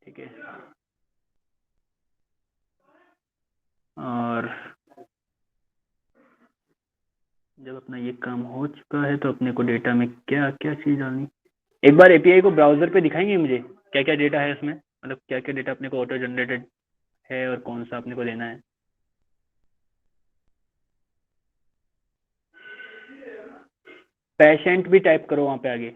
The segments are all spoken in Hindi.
ठीक है। और जब अपना ये काम हो चुका है तो अपने को डेटा में क्या क्या चीज़ डालनी, एक बार एपीआई को ब्राउजर पे दिखाएंगे मुझे क्या क्या डेटा है उसमें, मतलब क्या क्या डेटा अपने को ऑटो जनरेटेड है और कौन सा अपने को लेना है। पेशेंट भी टाइप करो वहाँ पे आगे।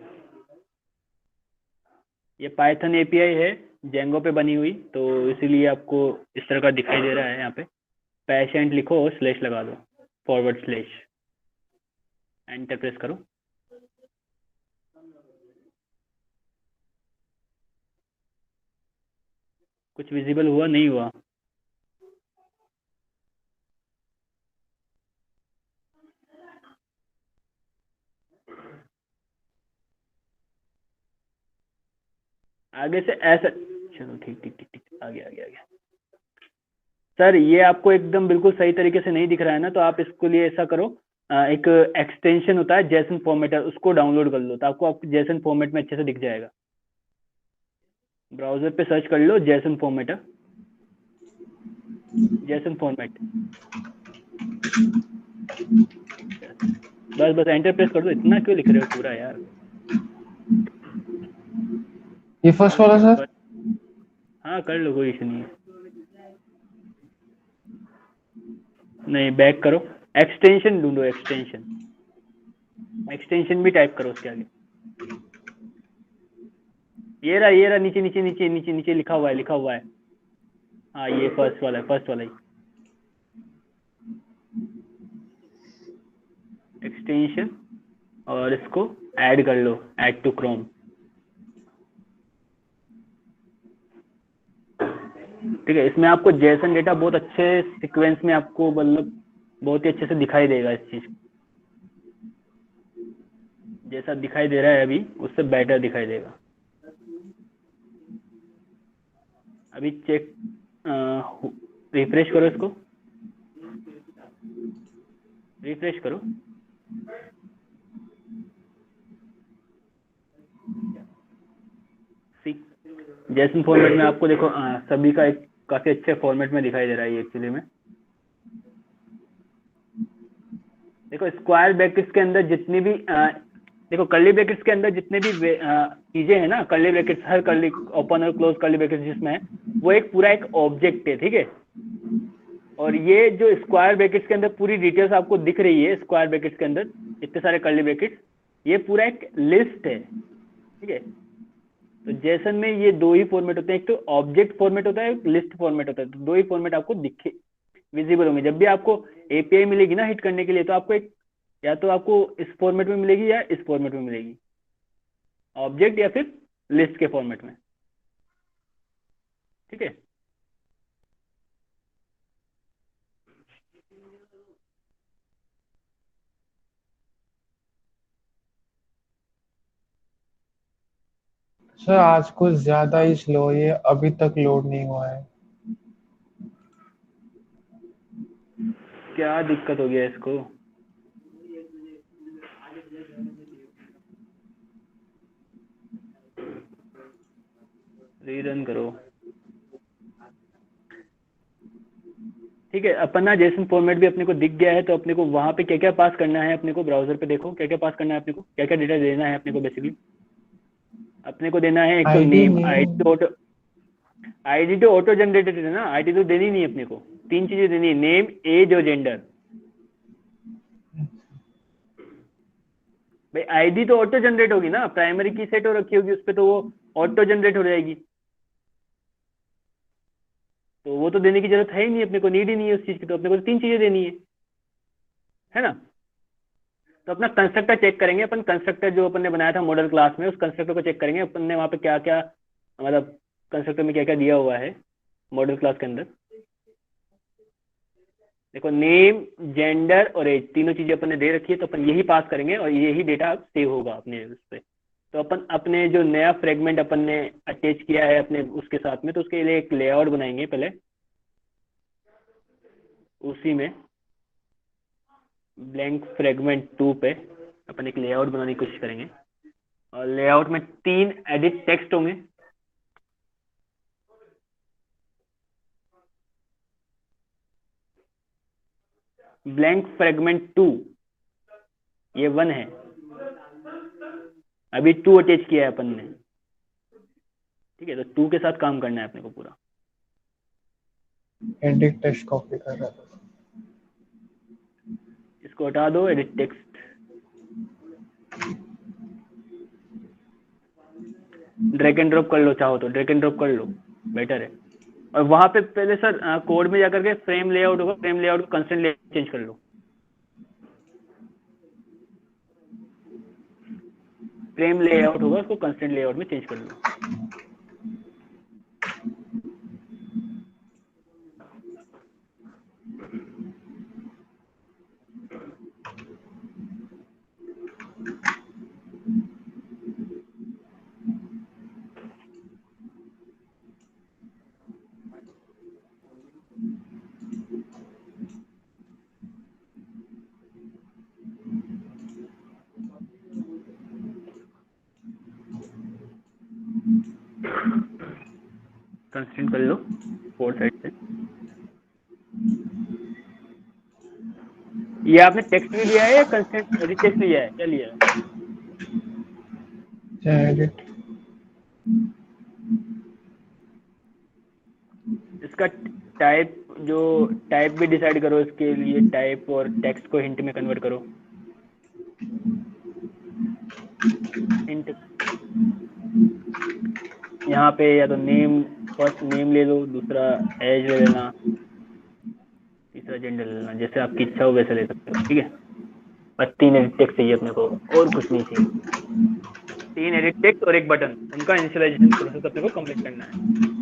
ये पाइथन एपीआई है, जेंगो पे बनी हुई, तो इसीलिए आपको इस तरह का दिखाई दे रहा है। यहाँ पे पेशेंट लिखो और स्लैश लगा दो, फॉरवर्ड स्लैश, एंटर प्रेस करो। कुछ विजिबल हुआ नहीं हुआ? आगे से ऐसा, चलो ठीक ठीक ठीक ठीक, आ गया आ गया आ गया। सर ये आपको एकदम बिल्कुल सही तरीके से नहीं दिख रहा है ना, तो आप इसके लिए ऐसा करो, एक एक्सटेंशन होता है जेसन फॉर्मेटर, उसको डाउनलोड कर लो तो आपको जेसन फॉर्मेट में अच्छे से दिख जाएगा। ब्राउजर पे सर्च कर लो जेसन फॉर्मेटर, जेसन फॉर्मेट, बस बस एंटर प्रेस कर दो। इतना क्यों लिख रहे हो पूरा यार? ये फर्स्ट वाला सर? हाँ कर लो, कोई इशू नहीं है। नहीं, बैक करो, एक्सटेंशन ढूंढो, एक्सटेंशन, एक्सटेंशन भी टाइप करो उसके आगे। ये रहा, नीचे नीचे नीचे नीचे नीचे लिखा हुआ है, लिखा हुआ है। हाँ ये फर्स्ट वाला है, फर्स्ट वाला ही एक्सटेंशन, और इसको ऐड कर लो, ऐड टू क्रोम। ठीक है, इसमें आपको जेसन डेटा बहुत अच्छे सीक्वेंस में आपको, मतलब बहुत ही अच्छे से दिखाई देगा इस चीज, जैसा दिखाई दे रहा है अभी उससे बेटर दिखाई देगा। अभी चेक, रिफ्रेश करो इसको, रिफ्रेश करो। जेसन फॉर्मेट में आपको देखो, सभी का एक काफी अच्छे फॉर्मेट में दिखाई दे रहा है ये एक्चुअली में। देखो स्क्वायर ब्रैकेट्स के अंदर जितनी भी देखो कर्ली ब्रैकेट्स के अंदर जितने भी चीजें हैं ना, कर्ली ब्रैकेट्स, हर कर्ली ओपन और क्लोज कर्ली ब्रैकेट्स जिसमें है, वो एक पूरा एक ऑब्जेक्ट है, ठीक है। और ये जो स्क्वायर ब्रैकेट्स के अंदर पूरी डिटेल्स आपको दिख रही है, स्क्वायर ब्रैकेट्स के अंदर इतने सारे कर्ली ब्रैकेट्स, ये पूरा एक लिस्ट है, ठीक है। तो जेसन में ये दो ही फॉर्मेट होते हैं, एक तो ऑब्जेक्ट फॉर्मेट होता है, एक लिस्ट फॉर्मेट होता है, तो दो ही फॉर्मेट आपको दिखे, विजिबल होंगे। जब भी आपको एपीआई मिलेगी ना हिट करने के लिए, तो आपको एक, या तो आपको इस फॉर्मेट में मिलेगी या इस फॉर्मेट में मिलेगी, ऑब्जेक्ट या फिर लिस्ट के फॉर्मेट में, ठीक है। सर आज कुछ ज्यादा ही स्लो है, ये अभी तक लोड नहीं हुआ है। क्या दिक्कत हो गया इसको? रीरन करो। ठीक है, अपन ना जेसन फॉर्मेट भी अपने को दिख गया है, तो अपने को वहां पे क्या क्या पास करना है, अपने को ब्राउजर पे देखो क्या क्या पास करना है, अपने को क्या क्या डेटा देना है अपने को। बेसिकली अपने को देना है एक तो आईडी नेम, नेम। आईडी तो ऑटो, आईडी तो ऑटो जनरेटेड है ना, आईडी तो देनी नहीं है अपने को। तीन चीजें देनी है, नेम, एज और जेंडर। भाई आईडी तो ऑटो जनरेट होगी ना, प्राइमरी की सेट हो रखी होगी उस पर, तो वो ऑटो जनरेट हो जाएगी, तो वो तो देने की जरूरत है ही नहीं, अपने को नीड ही नहीं है उस चीज की, तो अपने को तो तीन चीजें देनी है ना। तो अपना कंस्ट्रक्टर चेक करेंगे अपन, कंस्ट्रक्टर जो अपन ने बनाया था मॉडल क्लास में, उस कंस्ट्रक्टर को चेक करेंगे अपन ने, वहां पे क्या क्या, मतलब कंस्ट्रक्टर में क्या क्या दिया हुआ है मॉडल क्लास के अंदर। देखो नेम, जेंडर और एज, तीनों चीजें अपन ने दे रखी है, तो अपन यही पास करेंगे और यही डेटा सेव होगा अपने उस पर। तो अपन अपने जो नया फ्रेगमेंट अपन ने अटैच किया है अपने उसके साथ में, तो उसके लिए एक लेआउट बनाएंगे पहले, उसी में ब्लैंक फ्रेगमेंट 2 पे अपन एक लेआउट बनाने की कोशिश करेंगे। और लेआउट में तीन एडिट टेक्स्ट होंगे, ब्लैंक फ्रेगमेंट 2, ये 1 है, अभी 2 अटैच किया है अपन ने, ठीक है। तो 2 के साथ काम करना है अपने को पूरा। एडिट टेक्स्ट कॉपी कर रहा था। इसको हटा दो, edit text, drag and drop कर लो, चाहो तो ड्रैग एंड ड्रॉप कर लो, बेटर है। और वहां पे पहले सर कोड में जाकर के फ्रेम लेआउट होगा, फ्रेम लेआउट को कंस्ट्रेंट लेआउट चेंज कर लो। फ्रेम लेआउट होगा, उसको कंस्ट्रेंट लेआउट में चेंज कर लो। कंस्ट्रेंट कर लो 4 साइड से। ये आपने टेक्स्ट भी लिया है या कंस्ट्रेंट एडिट टेक्स्ट लिया है, क्या लिया है? एडिट। इसका टाइप, जो टाइप भी डिसाइड करो इसके लिए, टाइप और टेक्स्ट को हिंट में कन्वर्ट करो। हिंट यहाँ पे या तो नेम, फर्स्ट नेम ले लो, दूसरा एज ले लेना, तीसरा जेंडर ले लेना, जैसे आपकी इच्छा हो वैसे ले सकते हो, ठीक है। बस 3 एडिट टेक्स्ट चाहिए अपने को, और कुछ नहीं चाहिए। 3 एडिट टेक्स्ट और एक बटन, उनका इनिशियलाइजेशन प्रोसेस अपने को कंप्लीट करना है।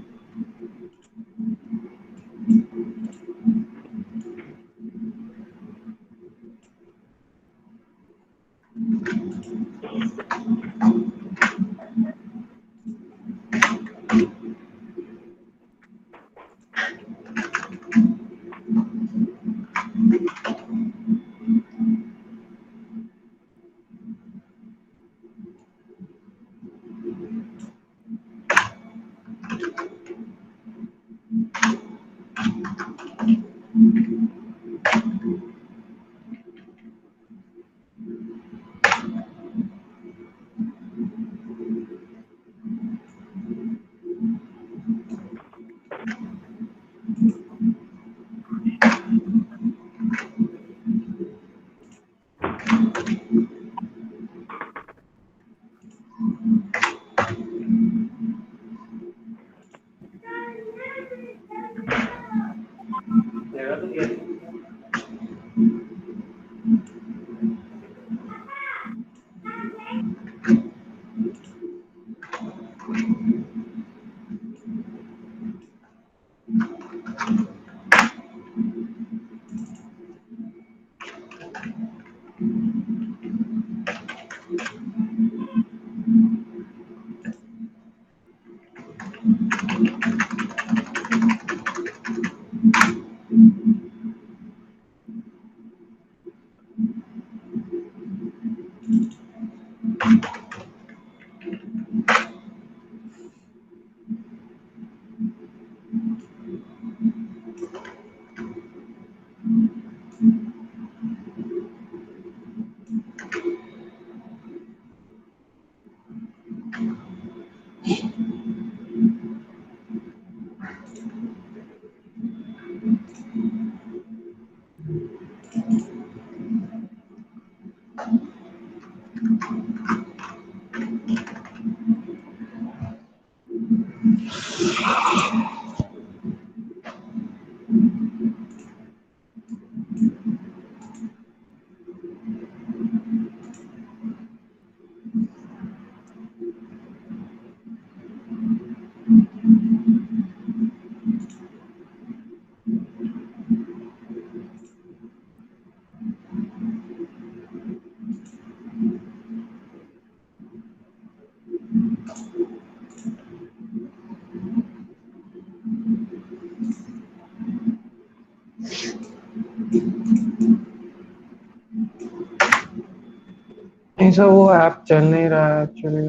नहीं सर, वो ऐप चल नहीं रहा है एक्चुअली,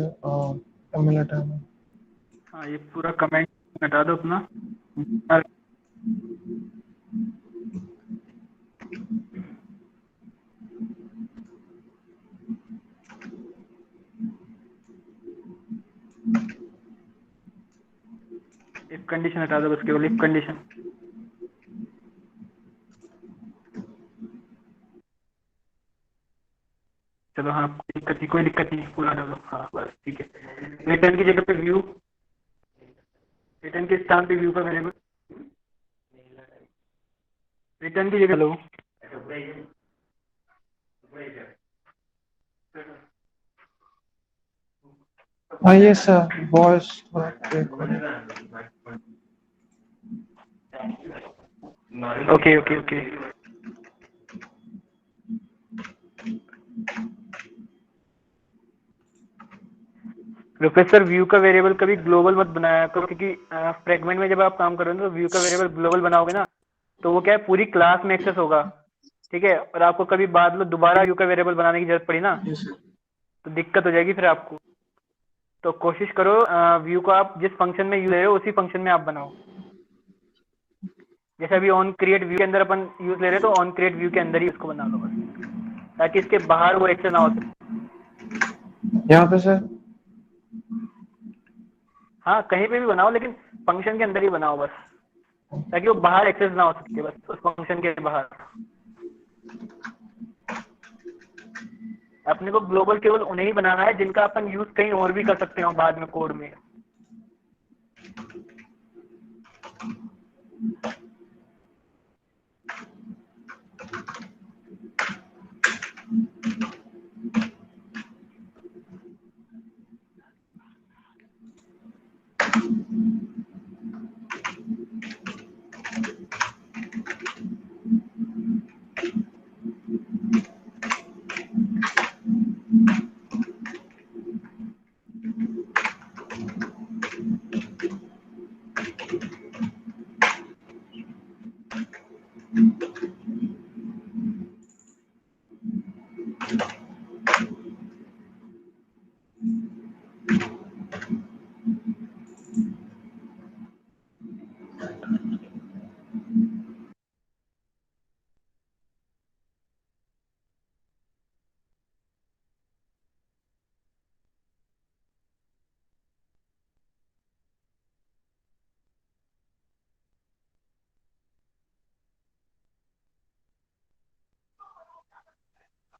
मिनट है। हाँ, ये पूरा कमेंट हटा दो अपना। इफ कंडीशन हटा दो बस, केवल इफ कंडीशन। चलो हाँ, कोई दिक्कत नहीं, पूरा हटा दो। हाँ बस ठीक है। रिटर्न की जगह पे व्यू, रिटर्न के स्थान पे व्यू का वेरिएबल, रिटर्न की जगह, हेलो, हाँ ये सर वॉइस थोड़ा ब्रेक हो रहा है। Okay okay okay. Professor view का वेरिएबल कभी ग्लोबल मत बनाया करो, क्योंकि फ्रेगमेंट में जब आप काम करोगे तो व्यू का वेरिएबल ग्लोबल बनाओगे ना, तो वो क्या है, पूरी क्लास में एक्सेस होगा। ठीक है, और आपको कभी बाद में दोबारा व्यू का वेरिएबल बनाने की जरूरत पड़ी ना, तो दिक्कत हो जाएगी फिर आपको। तो कोशिश करो व्यू को आप जिस फंक्शन में यूज ले रहे हो उसी फंक्शन में आप बनाओ। जैसे अभी ऑन क्रिएट व्यू के अंदर अपन यूज ले रहे हैं, तो ऑन क्रिएट व्यू के अंदर ही उसको बना लो बस, ताकि इसके बाहर वो एक्सेस ना हो सके। यहाँ पे सर हाँ कहीं पे भी बनाओ, लेकिन फंक्शन के अंदर ही बनाओ बस, ताकि वो बाहर एक्सेस ना हो सके बस, उस फंक्शन के बाहर। अपने को ग्लोबल केवल उन्हें ही बनाना है जिनका अपन यूज कहीं और भी कर सकते हो बाद में कोड में।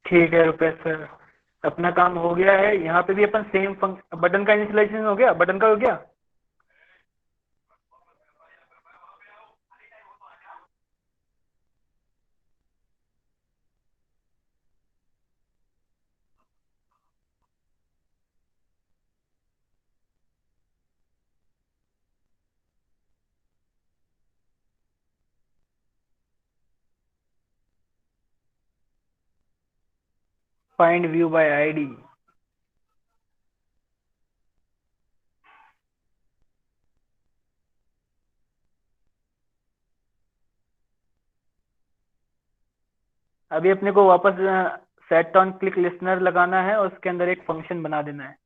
ठीक है रुपेश सर, अपना काम हो गया है। यहाँ पे भी अपन सेम बटन का इनिशियलाइजेशन हो गया, बटन का हो गया। फाइंड व्यू बाय आईडी, अभी अपने को वापस सेट ऑन क्लिक लिसनर लगाना है और उसके अंदर एक फंक्शन बना देना है।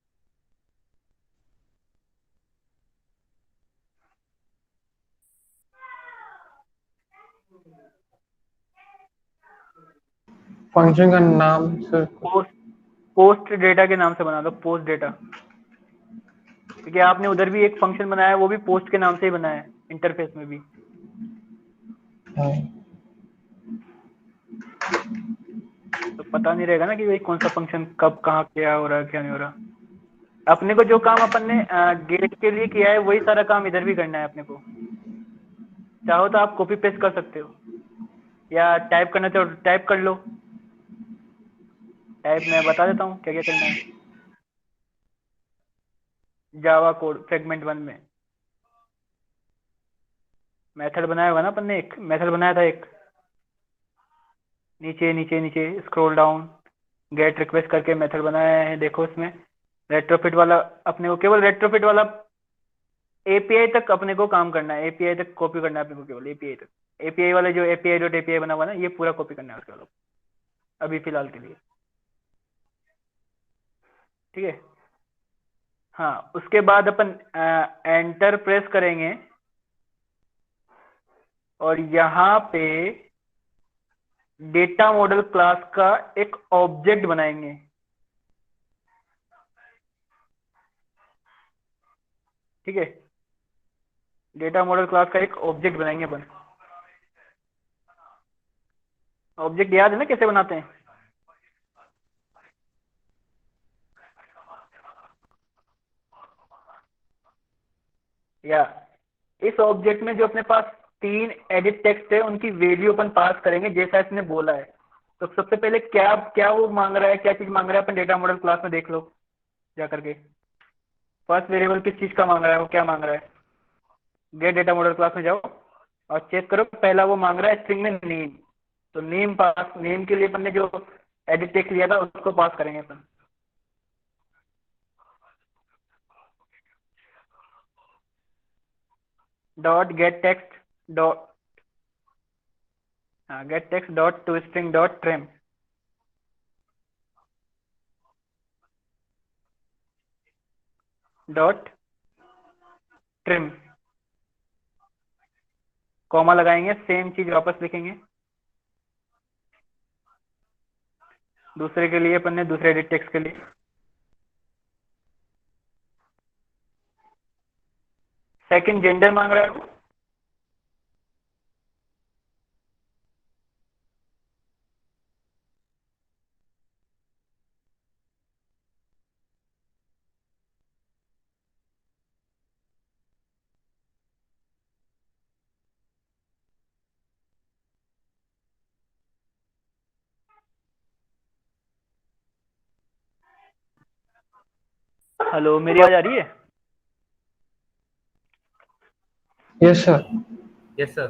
फंक्शन का नाम सर पोस्ट, पोस्ट डेटा के नाम से बना दो, पोस्ट डेटा, क्योंकि आपने उधर भी एक फंक्शन बनाया है, वो भी पोस्ट के नाम से ही बनाया है इंटरफेस में भी। हाँ। तो पता नहीं रहेगा ना कि भाई कौन सा फंक्शन कब कहाँ क्या हो रहा है क्या नहीं हो रहा। अपने को जो काम अपन ने गेट के लिए किया है वही सारा काम इधर भी करना है अपने को। चाहो तो आप कॉपी पेस्ट कर सकते हो, या टाइप करना चाहो टाइप कर लो। टाइप मैं बता देता हूँ क्या क्या करना है। जावा कोड फ्रेगमेंट 1 में मेथड बनाया होगा ना अपन ने, एक मेथड बनाया था एक, नीचे नीचे नीचे स्क्रॉल डाउन, गेट रिक्वेस्ट करके मेथड बनाया है। देखो इसमें रेट्रोफिट वाला, अपने को केवल रेट्रोफिट वाला एपीआई तक अपने को काम करना है, एपीआई तक कॉपी करना है अपने को, केवल एपीआई तक। एपीआई वाले जो एपीआई डॉट एपीआई बना हुआ ना, ये पूरा कॉपी करना है उसके वालों, अभी फिलहाल के लिए। ठीक है, हाँ उसके बाद अपन एंटर प्रेस करेंगे और यहाँ पे डेटा मॉडल क्लास का एक ऑब्जेक्ट बनाएंगे। ठीक है, डेटा मॉडल क्लास का एक ऑब्जेक्ट बनाएंगे अपन। ऑब्जेक्ट याद है ना कैसे बनाते हैं? या इस ऑब्जेक्ट में जो अपने पास 3 एडिट टेक्स्ट है उनकी वैल्यू अपन पास करेंगे जैसा इसने बोला है। तो सबसे पहले क्या क्या वो मांग रहा है, क्या चीज मांग रहा है अपन डेटा मॉडल क्लास में देख लो जा करके। फर्स्ट वेरिएबल किस चीज का मांग रहा है, वो क्या मांग रहा है? गेट डेटा मॉडल क्लास में जाओ और चेक करो। पहला वो मांग रहा है स्ट्रिंग में नेम। तो नेम पास, नेम के लिए अपन ने जो एडिट टेक्स्ट लिया था उसको पास करेंगे अपन। डॉट गेट टेक्स्ट डॉट, हाँ gate text dot to string dot trim. Dot trim, comma लगाएंगे, सेम चीज वापस लिखेंगे। दूसरे के लिए अपन ने दूसरे एडिट टेक्स्ट के लिए सेकंड जेंडर मांग रहा है वो। हेलो, मेरी आवाज आ रही है? Yes sir. Yes sir.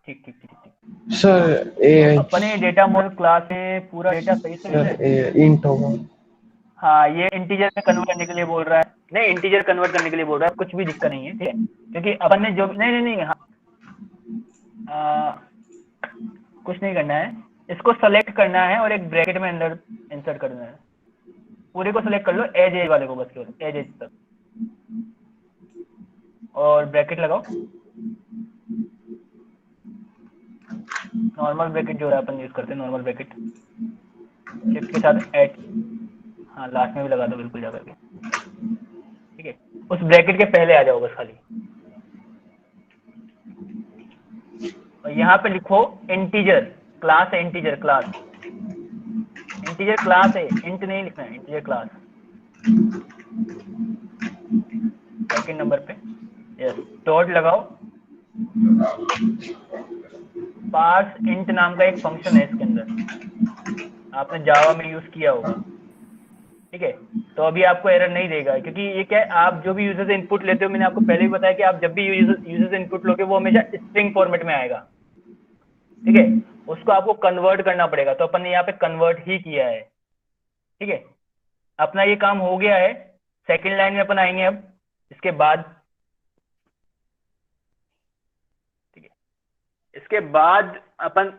ठीक ठीक ठीक ठीक। सर अपने डेटा मॉडल क्लास में पूरा डेटा सही से लिखा है? सर इंट होगा। हाँ, ये इंटीजर में कन्वर्ट करने के लिए बोल रहा है। नहीं, इंटीजर कन्वर्ट करने के लिए बोल रहा है, कुछ भी दिक्कत नहीं है, ठीक है। क्योंकि अपन ने जो नहीं नहीं नहीं हाँ, कुछ नहीं करना है। इसको सेलेक्ट करना है और एक ब्रैकेट में अंदर इंसर्ट करना है। पूरे को सेलेक्ट कर लो, एज एज वाले को, बस केवल एज एज तक, और ब्रैकेट लगाओ। नॉर्मल ब्रैकेट जो है अपन यूज करते हैं, नॉर्मल ब्रैकेट शिफ्ट के साथ एट, हाँ लास्ट में भी लगा दो बिल्कुल जा करके, ठीक है। उस ब्रैकेट के पहले आ जाओ बस खाली, और यहाँ पे लिखो इंटीजर क्लास है। इंटीजर क्लास, इंटीजर क्लास है, इंट नहीं लिखना है, इंटीजर क्लास। सेकंड नंबर पे यस, डॉट लगाओ। पार्स इंट नाम का एक फंक्शन है इसके अंदर, आपने जावा में यूज किया होगा, ठीक है। तो अभी आपको एरर नहीं देगा, क्योंकि ये क्या है, आप जो भी यूजर से इनपुट लेते हो, मैंने आपको पहले भी बताया कि आप जब भी यूजर से इनपुट लोगे वो हमेशा स्ट्रिंग फॉर्मेट में आएगा, ठीक है। उसको आपको कन्वर्ट करना पड़ेगा, तो अपन ने यहाँ पे कन्वर्ट ही किया है, ठीक है। अपना ये काम हो गया है। सेकंड लाइन में अपन आएंगे अब इसके बाद, ठीक है। इसके बाद अपन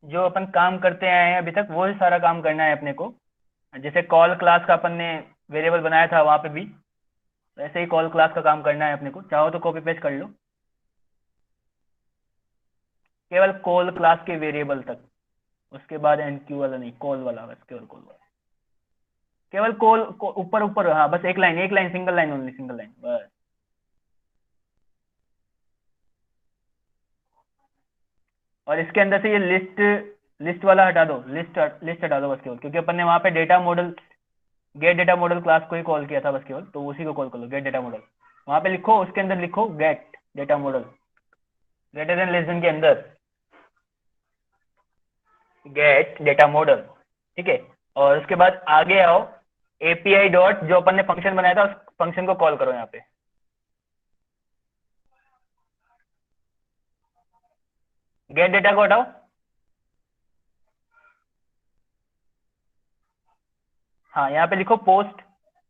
जो अपन काम करते आए हैं अभी तक, वो ही सारा काम करना है अपने को। जैसे कॉल क्लास का अपन ने वेरिएबल बनाया था वहां पे भी वैसे ही कॉल क्लास का काम करना है अपने को। चाहो तो कॉपी पेस्ट कर लो, केवल कॉल क्लास के वेरिएबल तक, उसके बाद एनक्यू वाला नहीं, कॉल वाला, बस केवल कॉल वाला, केवल कॉल ऊपर ऊपर, हाँ बस एक लाइन, एक line, single line only, single line बस। और इसके अंदर से ये लिस्ट लिस्ट वाला हटा दो, लिस्ट लिस्ट हटा दो बस केवल, क्योंकि अपन ने वहां पे data model, gate data model class को ही कॉल किया था बस केवल, तो उसी को कॉल कर लो, गेट डेटा मॉडल। वहां पे लिखो, उसके अंदर लिखो gate data model, greater than less then के अंदर गेट डेटा मॉडल, ठीक है। और उसके बाद आगे आओ, एपीआई डॉट, जो अपन ने फंक्शन बनाया था उस फंक्शन को कॉल करो यहाँ पे। गेट डेटा को हटाओ, हाँ यहाँ पे लिखो पोस्ट।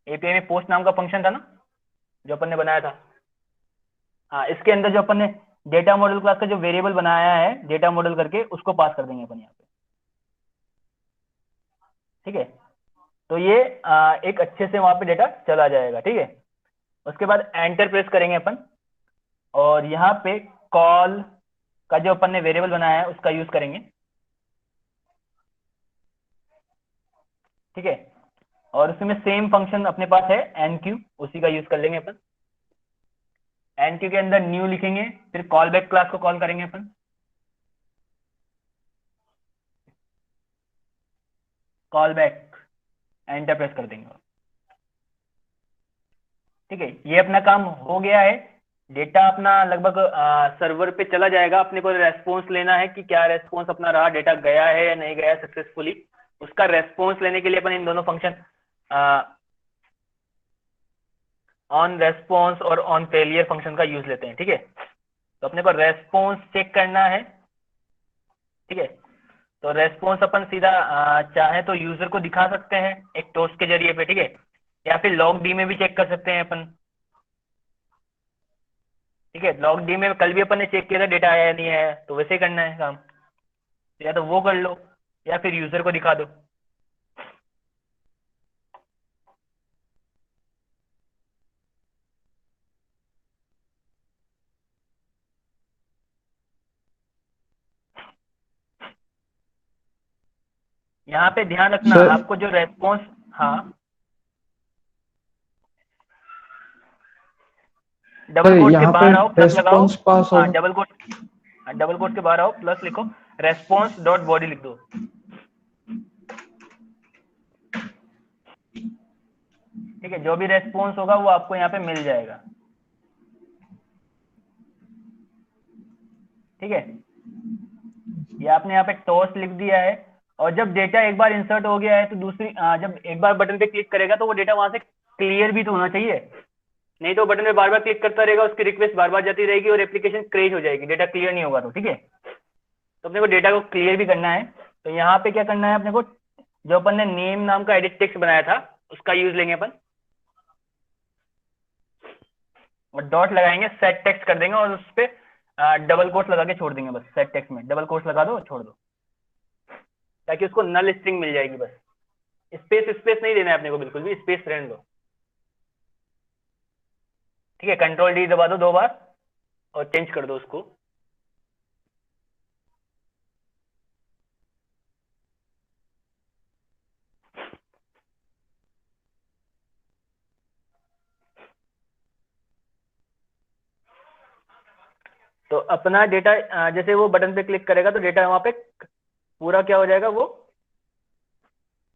एपीआई में पोस्ट नाम का फंक्शन था ना जो अपन ने बनाया था, हाँ इसके अंदर जो अपन ने डेटा मॉडल क्लास का जो वेरिएबल बनाया है डेटा मॉडल करके, उसको पास कर देंगे अपन यहाँ पे, ठीक है। तो ये एक अच्छे से वहां पे डेटा चला जाएगा, ठीक है। उसके बाद एंटर प्रेस करेंगे अपन, और यहाँ पे कॉल का जो अपन ने वेरिएबल बनाया है उसका यूज करेंगे, ठीक है। और उसमें सेम फंक्शन अपने पास है एनक्यू, उसी का यूज कर लेंगे अपन। एनक्यू के अंदर न्यू लिखेंगे, फिर कॉल बैक क्लास को कॉल करेंगे अपन। कॉल बैक, एंटर प्रेस कर देंगे। ठीक है, ये अपना काम हो गया है। डेटा अपना लगभग सर्वर पे चला जाएगा। अपने को रेस्पॉन्स लेना है कि क्या रेस्पॉन्स अपना रहा, डेटा गया है या नहीं गया सक्सेसफुली। उसका रेस्पॉन्स लेने के लिए अपन इन दोनों फंक्शन ऑन रेस्पॉन्स और ऑन फेलियर फंक्शन का यूज लेते हैं। ठीक है, तो अपने को रेस्पॉन्स चेक करना है। ठीक है, तो रेस्पॉन्स अपन सीधा चाहे तो यूजर को दिखा सकते हैं एक टोस्ट के जरिए पे। ठीक है, या फिर लॉग डी में भी चेक कर सकते हैं अपन। ठीक है, लॉग डी में कल भी अपन ने चेक किया था डेटा आया या नहीं आया, तो वैसे ही करना है काम। तो या तो वो कर लो या फिर यूजर को दिखा दो। यहाँ पे ध्यान रखना सर आपको जो रेस्पॉन्स, हाँ डबल सर कोट के यहाँ पे बाहर आओ, प्लस लगाओ। रेस्पॉन्स पास हाँ होगा। डबल कोट के बाहर आओ, प्लस लिखो, रेस्पॉन्स डॉट बॉडी लिख दो। ठीक है, जो भी रेस्पॉन्स होगा वो आपको यहाँ पे मिल जाएगा। ठीक है, ये आपने यहाँ पे टॉस लिख दिया है। और जब डेटा एक बार इंसर्ट हो गया है तो दूसरी जब एक बार बटन पे क्लिक करेगा तो वो डेटा वहां से क्लियर भी तो होना चाहिए। नहीं तो बटन पे बार बार क्लिक करता रहेगा, उसकी रिक्वेस्ट बार बार जाती रहेगी और एप्लीकेशन क्रेश हो जाएगी, डेटा क्लियर नहीं होगा तो। ठीक है, तो अपने को डेटा को क्लियर भी करना है। तो यहाँ पे क्या करना है अपने को, जो अपन ने नेम नाम का एडिट टेक्स्ट बनाया था उसका यूज लेंगे अपन, और डॉट लगाएंगे, सेट टेक्स्ट कर देंगे और उस पर डबल कोट्स लगा के छोड़ देंगे। बस सेट टेक्स्ट में डबल कोट्स लगा दो, छोड़ दो, ताकि उसको नल स्ट्रिंग मिल जाएगी। बस स्पेस स्पेस नहीं देना है अपने को, बिल्कुल भी स्पेस रहने दो। ठीक है, कंट्रोल डी दबा दो 2 बार और चेंज कर दो उसको। तो अपना डेटा जैसे वो बटन पे क्लिक करेगा तो डेटा वहां पे पूरा क्या हो जाएगा, वो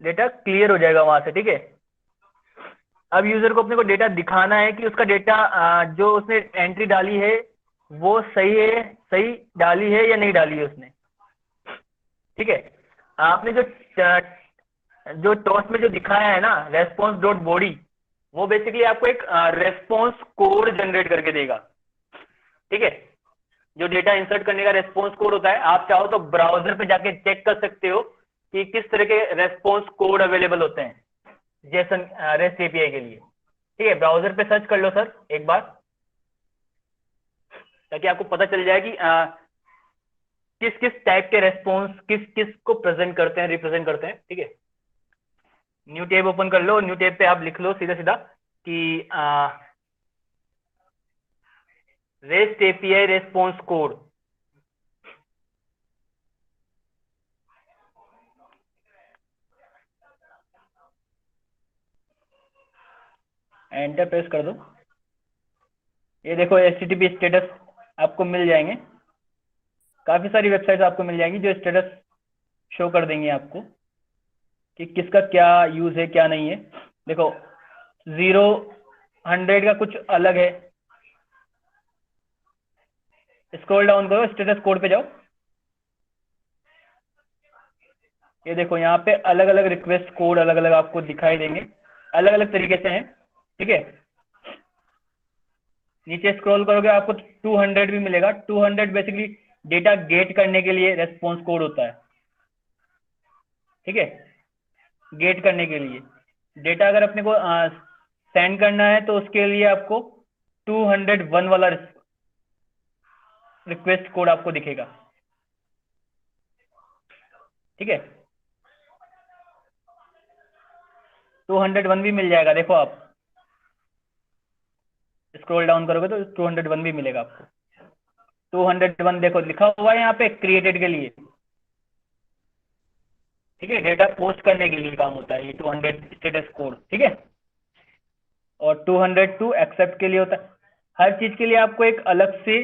डेटा क्लियर हो जाएगा वहां से। ठीक है, अब यूजर को अपने को डेटा दिखाना है कि उसका डेटा जो उसने एंट्री डाली है वो सही है, सही डाली है या नहीं डाली है उसने। ठीक है, आपने जो टॉस में जो दिखाया है ना रेस्पॉन्स डॉट बॉडी, वो बेसिकली आपको एक रेस्पॉन्स कोड जनरेट करके देगा। ठीक है, जो डेटा इंसर्ट करने का रेस्पॉन्स कोड होता है, आप चाहो तो ब्राउजर पे जाके चेक कर सकते हो कि किस तरह के रेस्पॉन्स कोड अवेलेबल होते हैं जेसन रेस्ट एपीआई के लिए। ठीक है, ब्राउजर पे सर्च कर लो सर एक बार, ताकि आपको पता चल जाए कि किस किस टाइप के रेस्पॉन्स किस किस को प्रेजेंट करते हैं, रिप्रेजेंट करते हैं। ठीक है, न्यू टैब ओपन कर लो, न्यू टैब पे आप लिख लो सीधा सीधा कि rest API response code. Enter press कर दो। ये देखो HTTP स्टेटस आपको मिल जाएंगे, काफी सारी वेबसाइट आपको मिल जाएंगी जो स्टेटस शो कर देंगे आपको कि किसका क्या यूज है क्या नहीं है। देखो 0 100 का कुछ अलग है। स्क्रॉल डाउन करो, स्टेटस कोड पे जाओ। ये देखो यहाँ पे अलग अलग रिक्वेस्ट कोड अलग अलग आपको दिखाई देंगे, अलग अलग तरीके से हैं। ठीक है, नीचे स्क्रॉल करोगे आपको 200 भी मिलेगा। 200 बेसिकली डेटा गेट करने के लिए रेस्पॉन्स कोड होता है। ठीक है, गेट करने के लिए डेटा अगर अपने को सेंड करना है तो उसके लिए आपको 201 वाला रिक्वेस्ट कोड आपको दिखेगा। ठीक है, 201 भी मिल जाएगा। देखो आप स्क्रॉल डाउन करोगे तो 201 भी मिलेगा आपको। 201 देखो लिखा हुआ है यहाँ पे क्रिएटेड के लिए। ठीक है, डेटा पोस्ट करने के लिए काम होता है ये 200 स्टेटस कोड, ठीक है। और 202 एक्सेप्ट के लिए होता है। हर चीज के लिए आपको एक अलग से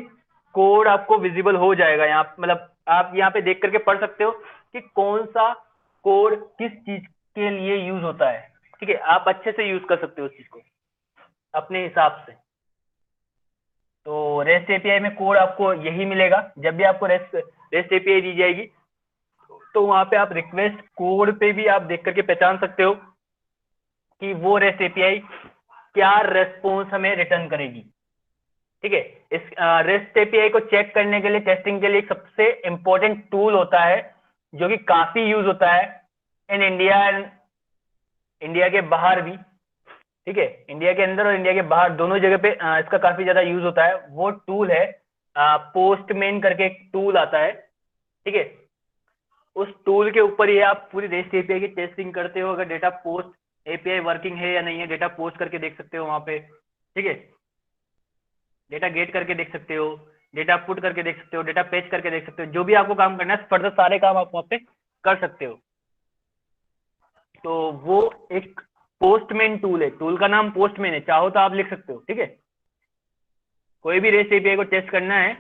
कोड आपको विजिबल हो जाएगा यहाँ, मतलब आप यहाँ पे देख करके पढ़ सकते हो कि कौन सा कोड किस चीज के लिए यूज होता है, ठीक है। आप अच्छे से यूज कर सकते हो उस चीज को अपने हिसाब से। तो रेस्ट एपीआई में कोड आपको यही मिलेगा, जब भी आपको रेस्ट एपीआई दी जाएगी तो वहां पे आप रिक्वेस्ट कोड पे भी आप देख करके पहचान सकते हो कि वो रेस्ट एपीआई क्या रेस्पॉन्स हमें रिटर्न करेगी, ठीक है। इस रेस्ट एपीआई को चेक करने के लिए, टेस्टिंग के लिए एक सबसे इंपॉर्टेंट टूल होता है जो कि काफी यूज होता है इन इंडिया एंड इंडिया के बाहर भी, ठीक है। इंडिया के अंदर और इंडिया के बाहर दोनों जगह पे इसका काफी ज्यादा यूज होता है। वो टूल है पोस्टमेन करके एक टूल आता है, ठीक है। उस टूल के ऊपर ही आप पूरी रेस्ट एपीआई की टेस्टिंग करते हो, अगर डेटा पोस्ट एपीआई वर्किंग है या नहीं है, डेटा पोस्ट करके देख सकते हो वहां पे, ठीक है। डेटा गेट करके देख सकते हो, डेटा पुट करके देख सकते हो, डेटा पेच करके देख सकते हो, जो भी आपको काम करना है फर्दर सारे काम आप वहां पे कर सकते हो। तो वो एक पोस्टमैन टूल है, टूल का नाम पोस्टमैन है, चाहो तो आप लिख सकते हो, ठीक है। कोई भी रेस्ट एपीआई को टेस्ट करना है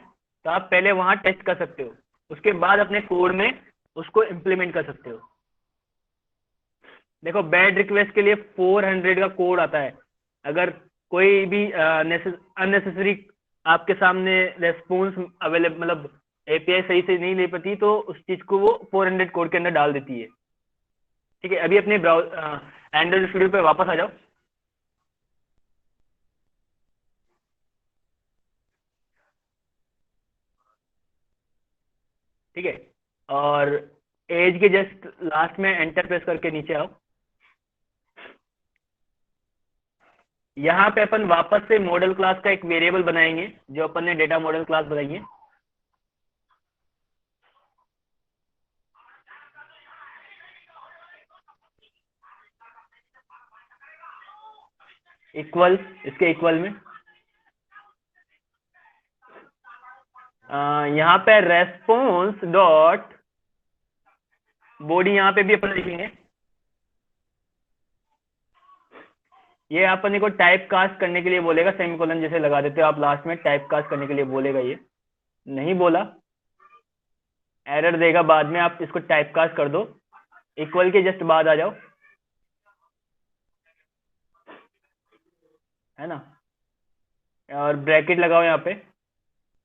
तो आप पहले वहां टेस्ट कर सकते हो, उसके बाद अपने कोड में उसको इंप्लीमेंट कर सकते हो। देखो बैड रिक्वेस्ट के लिए 400 का कोड आता है। अगर कोई भी अननेसेसरी आपके सामने रेस्पॉन्स अवेलेबल, मतलब एपीआई सही से नहीं ले पाती, तो उस चीज को वो 400 कोड के अंदर डाल देती है, ठीक है। अभी अपने एंड्रॉइड स्टूडियो पे वापस आ जाओ। ठीक है, और एज के जस्ट लास्ट में एंटर प्रेस करके नीचे आओ। यहाँ पे अपन वापस से मॉडल क्लास का एक वेरिएबल बनाएंगे, जो अपन ने डेटा मॉडल क्लास बनाई है। इक्वल, इसके इक्वल में यहाँ पे रेस्पॉन्स डॉट बॉडी, यहाँ पे भी अपन लिखेंगे। ये अपन को टाइप कास्ट करने के लिए बोलेगा, सेमीकोलन जैसे लगा देते हो आप लास्ट में, टाइप कास्ट करने के लिए बोलेगा। ये नहीं बोला, एरर देगा बाद में, आप इसको टाइप कास्ट कर दो। इक्वल के जस्ट बाद आ जाओ, है ना। और ब्रैकेट लगाओ यहाँ पे,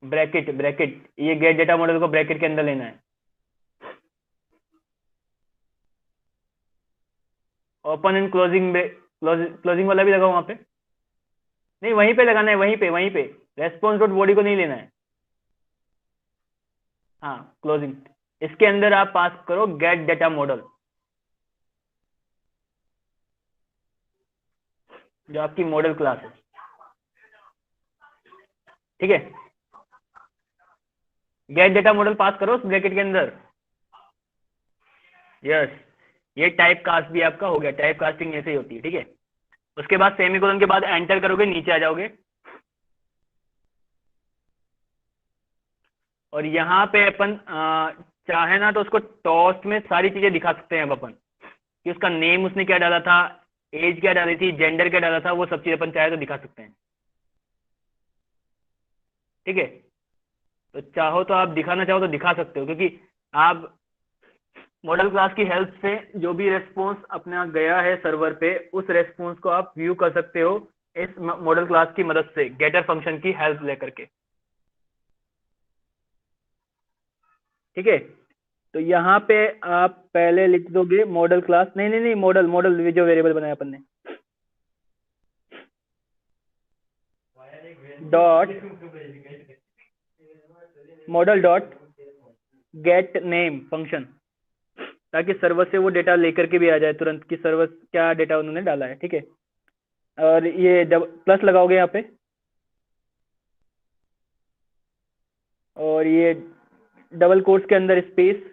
ब्रैकेट ब्रैकेट, ये गेट डेटा मॉडल को ब्रैकेट के अंदर लेना है। ओपन एंड क्लोजिंग, क्लोजिंग वाला भी लगाओ वहां पे। नहीं, वहीं पे लगाना है, वहीं पे रेस्पॉन्स डॉट बॉडी को नहीं लेना है। हाँ, क्लोजिंग। इसके अंदर आप पास करो गेट डेटा मॉडल, जो आपकी मॉडल क्लास है, ठीक है। गेट डेटा मॉडल पास करो उस ब्रैकेट के अंदर। यस, ये टाइप कास्ट भी आपका हो गया। टाइप कास्टिंग ऐसे ही होती है, ठीक है। उसके बाद सेमीकोलन के बाद एंटर करोगे, नीचे आ जाओगे, और यहाँ पे अपन चाहे ना तो उसको टॉस्ट में सारी चीजें दिखा सकते हैं अब अपन, कि उसका नेम उसने क्या डाला था, एज क्या डाली थी, जेंडर क्या डाला था, वो सब चीज अपन चाहे तो दिखा सकते हैं, ठीक है। तो चाहो तो आप दिखाना चाहो तो दिखा सकते हो, क्योंकि आप मॉडल क्लास की हेल्प से जो भी रेस्पॉन्स अपना गया है सर्वर पे, उस रेस्पॉन्स को आप व्यू कर सकते हो इस मॉडल क्लास की मदद से, गेटर फंक्शन की हेल्प लेकर के, ठीक है। तो यहाँ पे आप पहले लिख दोगे मॉडल क्लास, नहीं नहीं नहीं, मॉडल मॉडल जो वेरिएबल बनाया अपन ने, dot model dot gate name function, ताकि सर्वर से वो डेटा लेकर के भी आ जाए तुरंत कि सर्वर क्या डेटा उन्होंने डाला है, ठीक है। और ये प्लस लगाओगे यहाँ पे, और ये डबल कोट्स के अंदर स्पेस,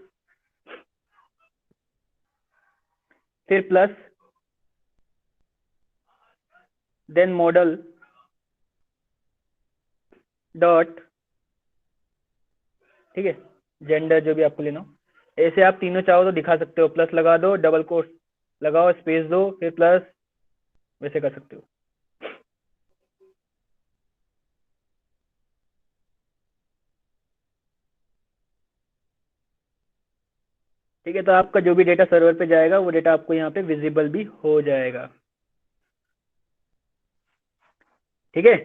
फिर प्लस, देन मॉडल डॉट, ठीक है, जेंडर जो भी आपको लेना हो, ऐसे आप तीनों चाहो तो दिखा सकते हो, प्लस लगा दो, डबल कोट लगाओ, स्पेस दो, फिर प्लस, वैसे कर सकते हो। ठीक है, तो आपका जो भी डेटा सर्वर पे जाएगा वो डेटा आपको यहाँ पे विजिबल भी हो जाएगा। ठीक है,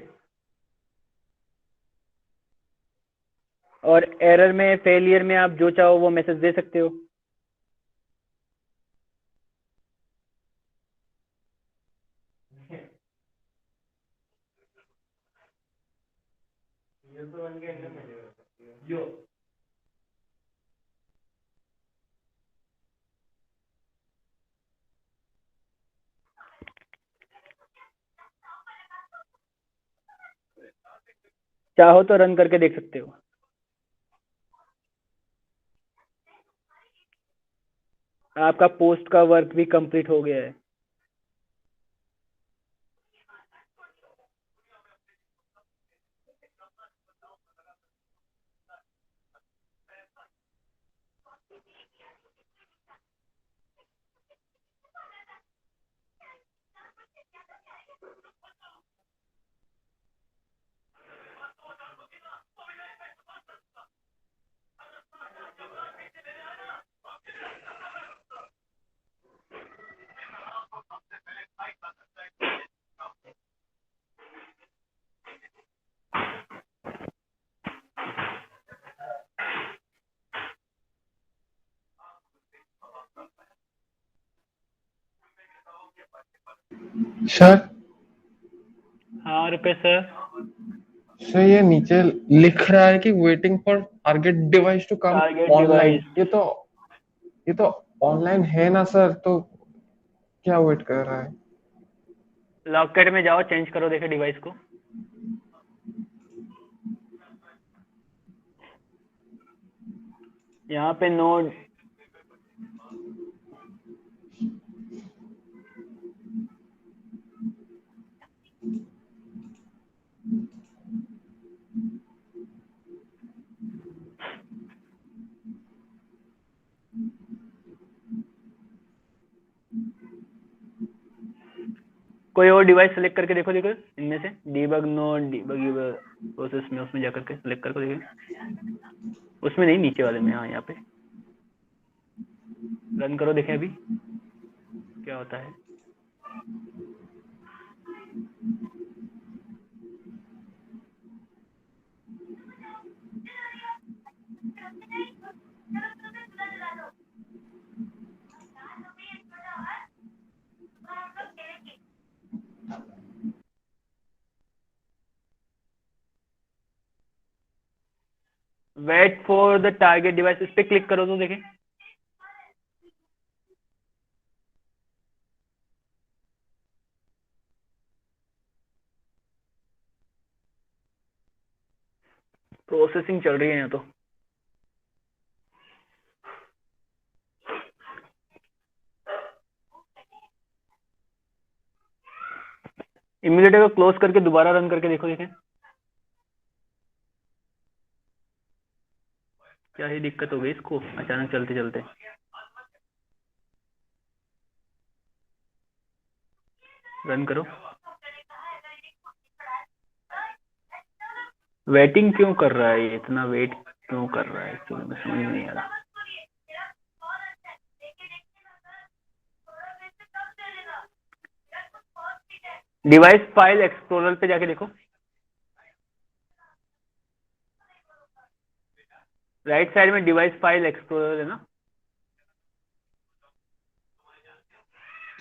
और एरर में, फेलियर में आप जो चाहो वो मैसेज दे सकते हो। चाहो तो रन करके देख सकते हो। आपका पोस्ट का वर्क भी कंप्लीट हो गया है। सर हाँ रुपए सर। सर ये नीचे लिख रहा है कि waiting for target device to come target online. Device. ये तो ऑनलाइन है ना सर, तो क्या वेट कर रहा है? लॉकेट में जाओ, चेंज करो, देखे डिवाइस को। यहाँ पे नो, कोई और डिवाइस सेलेक्ट करके देखो, देखो इनमें से डीबग, नो डीबग प्रोसेस में, उसमें जाकर के सेलेक्ट करके देखो। उसमें नहीं, नीचे वाले में, हाँ यहाँ पे रन करो, देखें अभी क्या होता है। Wait for the target device, इस पे क्लिक करो तो देखें। प्रोसेसिंग चल रही है यहाँ तो। इमीडिएट को क्लोज करके दोबारा रन करके देखो, देखें क्या ही दिक्कत हो गई इसको अचानक चलते चलते। रन करो। वेटिंग क्यों कर रहा है ये, इतना वेट क्यों कर रहा है, एक्चुअली में समझ नहीं आ रहा। डिवाइस फाइल एक्सप्लोरर पे जाके देखो, राइट साइड में डिवाइस फाइल एक्सप्लोरर है ना।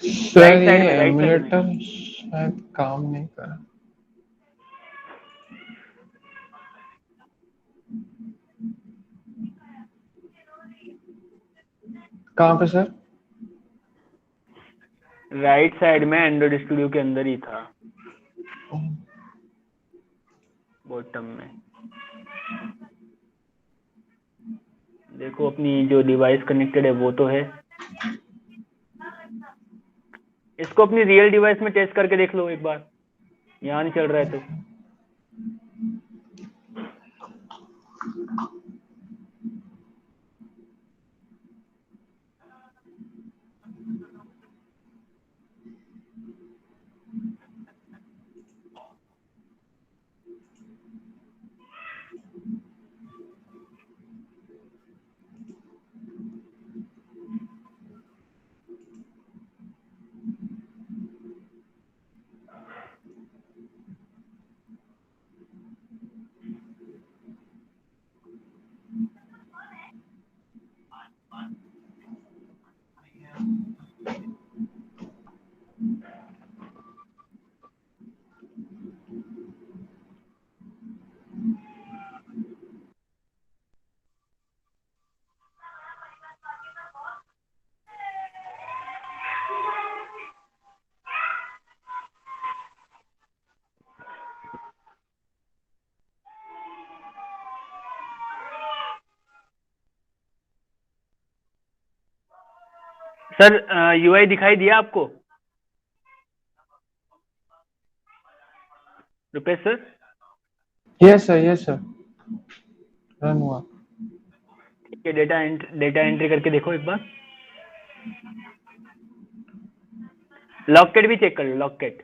सर राइट साइड ये में, राइट साइड में। एमुलेटर शायद काम नहीं कर रहा। कहाँ पे सर? राइट साइड में, एंड्रॉइड स्टूडियो के अंदर ही था, बॉटम में। देखो अपनी जो डिवाइस कनेक्टेड है वो तो है। इसको अपनी रियल डिवाइस में टेस्ट करके देख लो एक बार, यहाँ नहीं चल रहा है तो। सर यूआई दिखाई दिया आपको Rupesh sir? Yes sir run हुआ। ठीक है, डेटा एंट्री करके देखो एक बार। लॉकेट भी चेक कर लो, लॉकेट।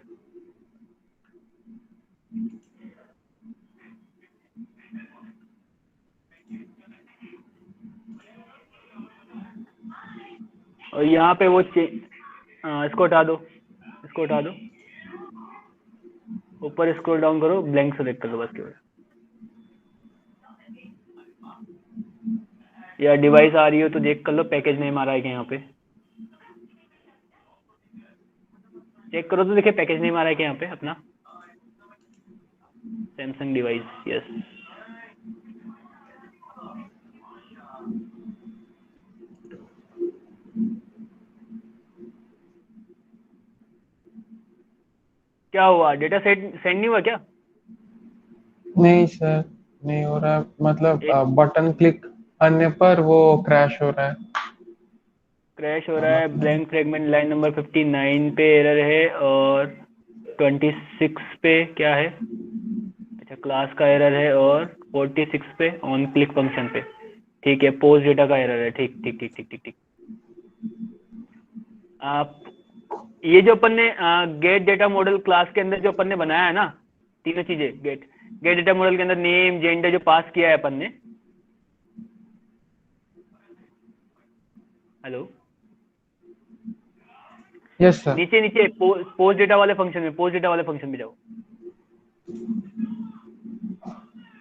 और यहाँ पे वो इसको हटा दो, इसको हटा दो, ऊपर स्क्रॉल डाउन करो, ब्लैंक सेलेक्ट कर लो बस केवल। या डिवाइस आ रही हो तो चेक कर लो पैकेज नेम आ रहा है क्या यहाँ पे, चेक करो तो देखिए पैकेज नेम आ रहा है क्या यहाँ पे अपना, सैमसंग डिवाइस। यस, क्या हुआ, डेटा सेंड नहीं हुआ क्या? नहीं सर, नहीं हो रहा है, मतलब एक बटन क्लिक करने पर वो क्रैश हो रहा है। क्रैश हो रहा है, मतलब ब्लैंक फ्रेगमेंट लाइन नंबर 59 पे एरर है, और 26 पे क्या है, अच्छा क्लास का एरर है, और 46 पे ऑन क्लिक फंक्शन पे। ठीक है, पोस्ट डेटा का एरर है। ठीक ठीक ठीक ठीक ठीक ठीक। आप ये जो अपन ने गेट डेटा मॉडल क्लास के अंदर जो अपन ने बनाया है ना, तीनों चीजें, गेट गेट डेटा मॉडल के अंदर नेम जेंडर जो पास किया है अपन ने, हेलो, यस सर। नीचे नीचे पोस्ट डेटा वाले फंक्शन में, पोस्ट डेटा वाले फंक्शन में जाओ,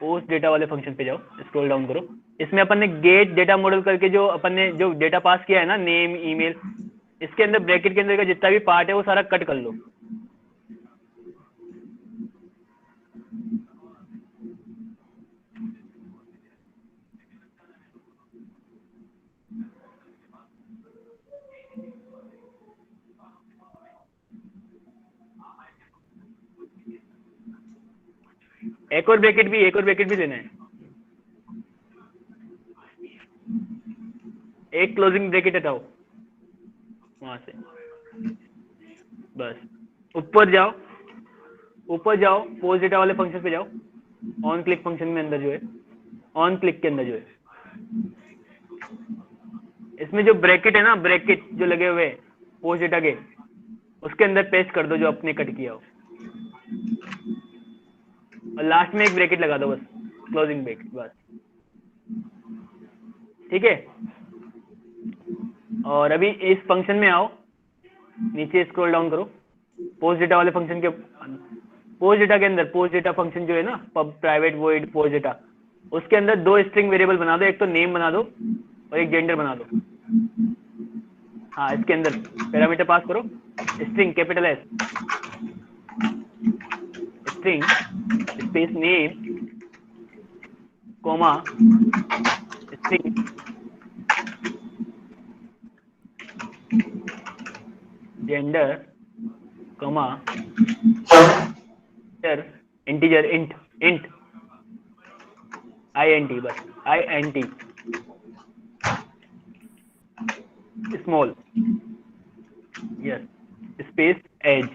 पोस्ट डेटा वाले फंक्शन पे जाओ, स्क्रॉल डाउन करो। इसमें अपन ने गेट डेटा मॉडल करके जो अपन ने जो डेटा पास किया है ना, नेम ईमेल, इसके अंदर ब्रैकेट के अंदर का जितना भी पार्ट है वो सारा कट कर लो। एक और ब्रैकेट भी लेना है, एक क्लोजिंग ब्रैकेट हटाओ वहां से, बस ऊपर जाओ, ऊपर जाओ, पोस्ट डेटा वाले फंक्शन पे जाओ, ऑन क्लिक फंक्शन में अंदर जो है, ऑन क्लिक के अंदर जो है, इसमें जो ब्रैकेट है ना, ब्रैकेट जो लगे हुए पोस्ट डेटा के, उसके अंदर पेस्ट कर दो जो अपने कट किया हो, और लास्ट में एक ब्रैकेट लगा दो बस, क्लोजिंग ब्रैकेट बस। ठीक है, और अभी इस फंक्शन में आओ, नीचे स्क्रॉल डाउन करो, पोस्ट डेटा वाले फंक्शन के, पोस्ट डेटा के अंदर, पोस्ट डेटा फंक्शन जो है ना, pub private void post data, उसके अंदर दो स्ट्रिंग वेरिएबल बना दो, एक तो नेम बना दो और एक जेंडर बना दो। हाँ, इसके अंदर पैरामीटर पास करो, string capital S, string space name comma string gender comma integer int int INT, बस INT small, yes, space age,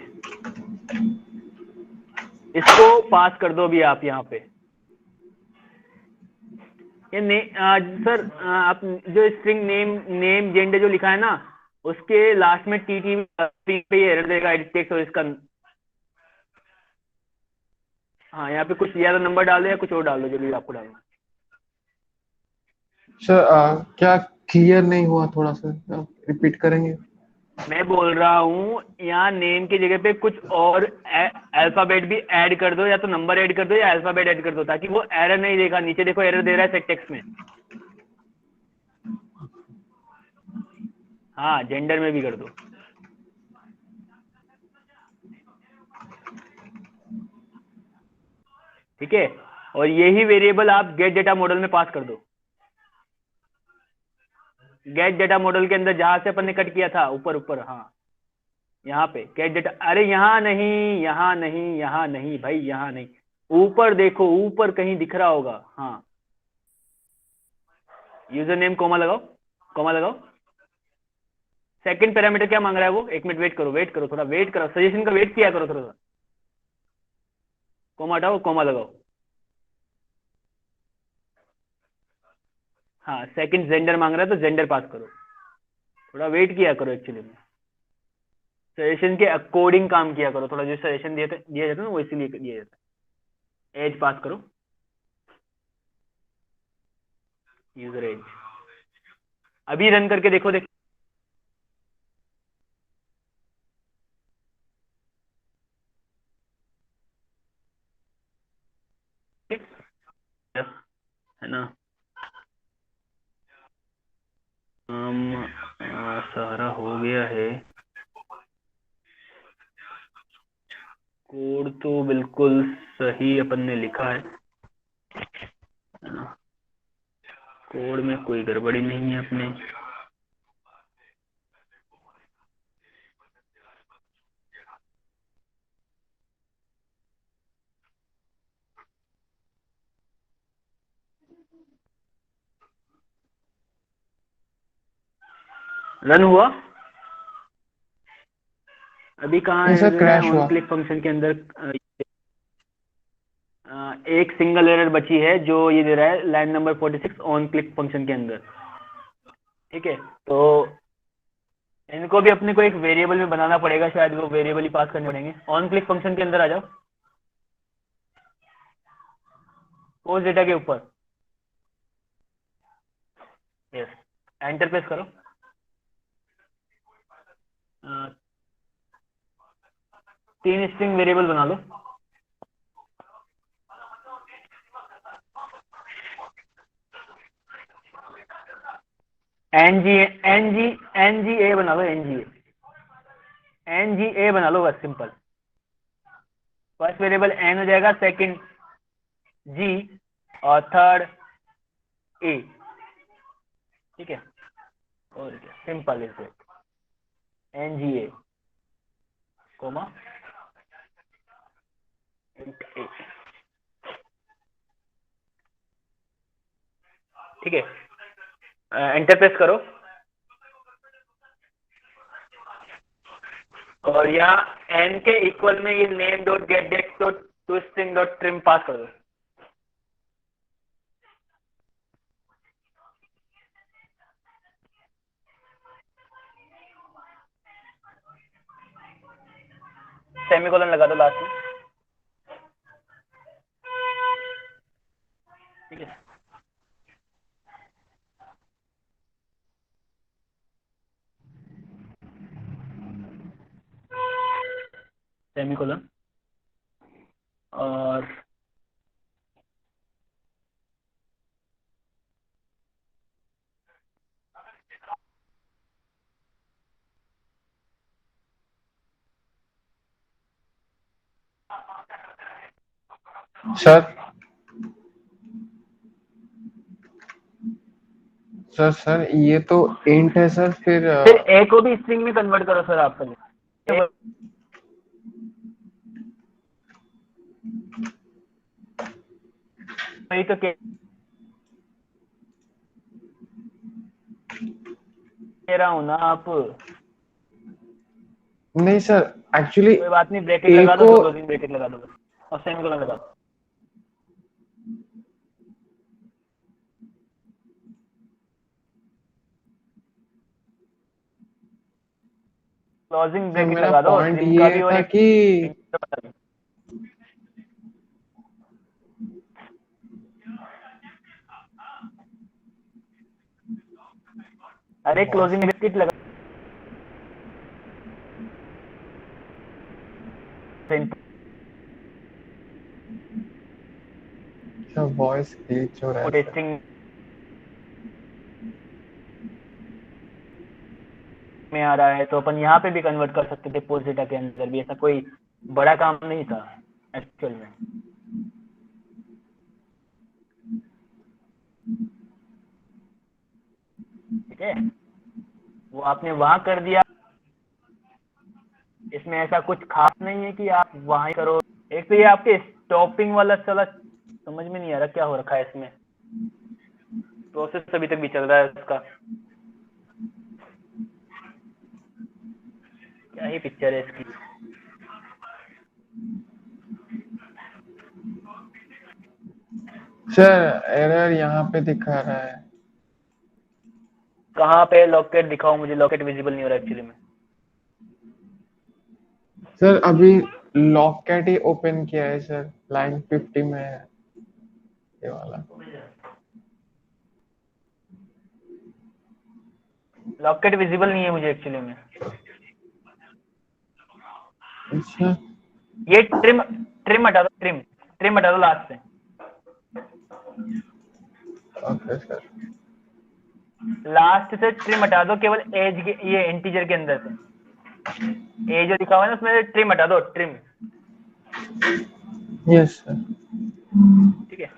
इसको पास कर दो अभी आप यहाँ पे। ये सर आप जो स्ट्रिंग नेम जेंडर जो लिखा है ना, उसके लास्ट में टीटी पे एरर देगा, टेक्स्ट और इसका। हाँ, यहाँ पे कुछ या तो नंबर डाल दो या कुछ और डाल दो, जो भी आपको डालना। सर क्या क्लियर नहीं हुआ, थोड़ा सा रिपीट करेंगे? मैं बोल रहा हूँ यहाँ नेम की जगह पे कुछ और अल्फाबेट भी ऐड कर दो, या तो नंबर ऐड कर दो या अल्फाबेट ऐड कर दो, ताकि वो एरर नहीं देगा। नीचे देखो एरर दे रहा है सेट टेक्स्ट में। हाँ, जेंडर में भी कर दो। ठीक है, और यही वेरिएबल आप गेट डेटा मॉडल में पास कर दो। गेट डेटा मॉडल के अंदर जहां से अपन ने कट किया था, ऊपर ऊपर, हाँ यहाँ पे गेट डेटा, अरे यहाँ नहीं, यहाँ नहीं, यहाँ नहीं भाई, यहाँ नहीं, ऊपर देखो, ऊपर कहीं दिख रहा होगा। हाँ, यूजर नेम कोमा लगाओ, कोमा लगाओ, सेकंड पैरामीटर क्या मांग रहा है वो, एक मिनट वेट करो थोड़ा वेट करो, सजेशन का वेट किया करो थोड़ा सा। कॉमा हटाओ, कॉमा लगाओ। हाँ सेकंड जेंडर मांग रहा है तो जेंडर पास करो, थोड़ा वेट किया करो। एक्चुअली में सजेशन के अकॉर्डिंग काम किया करो, थोड़ा जो सजेशन दिया जाता है ना वो इसीलिए दिया जाता है। एज पास करो, यूजर एज। अभी रन करके देखो है ना। सारा हो गया है, कोड तो बिल्कुल सही अपन ने लिखा है ना, कोड में कोई गड़बड़ी नहीं है अपने। रन हुआ, अभी कहाँ नहीं है सर, जो है क्रैश ऑन हुआ। क्लिक फंक्शन के अंदर एक सिंगल एरर बची है जो ये दे रहा है line number 46 on click function के अंदर। ठीक है, तो इनको भी अपने को एक वेरिएबल में बनाना पड़ेगा, शायद वो वेरिएबल ही पास करने पड़ेंगे। ऑन क्लिक फंक्शन के अंदर आ जाओ, पोस्ट डेटा के ऊपर, यस, एंटर प्रेस करो। अ, 3 स्ट्रिंग वेरिएबल बना लो। एनजी ए बना लो, एनजीए बना लो, बस सिंपल। फर्स्ट वेरिएबल एन हो जाएगा, सेकंड जी और थर्ड ए। ठीक है, और क्या, सिंपल इज इट। एनजीए कोमा इंट ए। ठीक है, एंटर प्रेस करो और यहाँ एन के इक्वल में ये name dot get date dot to string dot trim pass कर दो। सेमीकोलन लगा दो लास्ट में। ठीक है, सेमीकोलन और सर सर सर ये तो इंट है सर, फिर फिर ए को भी स्ट्रिंग में कन्वर्ट करो सर आप पहले। वही तो कह रहा हूँ ना आप। कोई नहीं सर, एक्चुअली बात नहीं, ब्रैकेट ए लगा दो, को। दो क्लोजिंग ब्रैकेट लगा दो बस, और सेमीकोलन लगा दो। क्लोजिंग सर ब्रैकेट मेरा लगा दो, पॉइंट ट्रिम का ये भी और था एक कि बता दो। अरे क्लोजिंग ब्रैकेट लगा वॉइस ग्लिच हो रहा है सर। टेस्टिंग में आ रहा है, तो अपन यहाँ पे भी कन्वर्ट कर सकते थे पोस्ट डेटा के अंदर भी, ऐसा कोई बड़ा काम नहीं था एक्चुअल में। ठीक है, वो आपने वहां कर दिया, इसमें ऐसा कुछ खास नहीं है कि आप वहां ही करो। एक तो ये आपके स्टॉपिंग वाला चला, समझ में नहीं आ रहा क्या हो रखा है इसमें, प्रोसेस अभी तक भी चल रहा है उसका। क्या ही पिक्चर है इसकी। सर एरर यहाँ पे दिखा रहा है। कहाँ पे लॉकेट दिखाओ मुझे, लॉकेट विजिबल नहीं हो रहा एक्चुअली में। सर अभी लॉकेट ही ओपन किया है सर, लाइन 50 में है ये वाला। लॉकेट विजिबल नहीं है मुझे एक्चुअली में। अच्छा ये ट्रिम ट्रिम हटा दो, ट्रिम हटा दो लास्ट से। Okay sir. लास्ट से ट्रिम हटा दो, केवल एज के, ये इंटीजर के अंदर से एज जो लिखा हुआ है ना उसमें ट्रिम हटा दो, ट्रिम। Yes sir. ठीक है,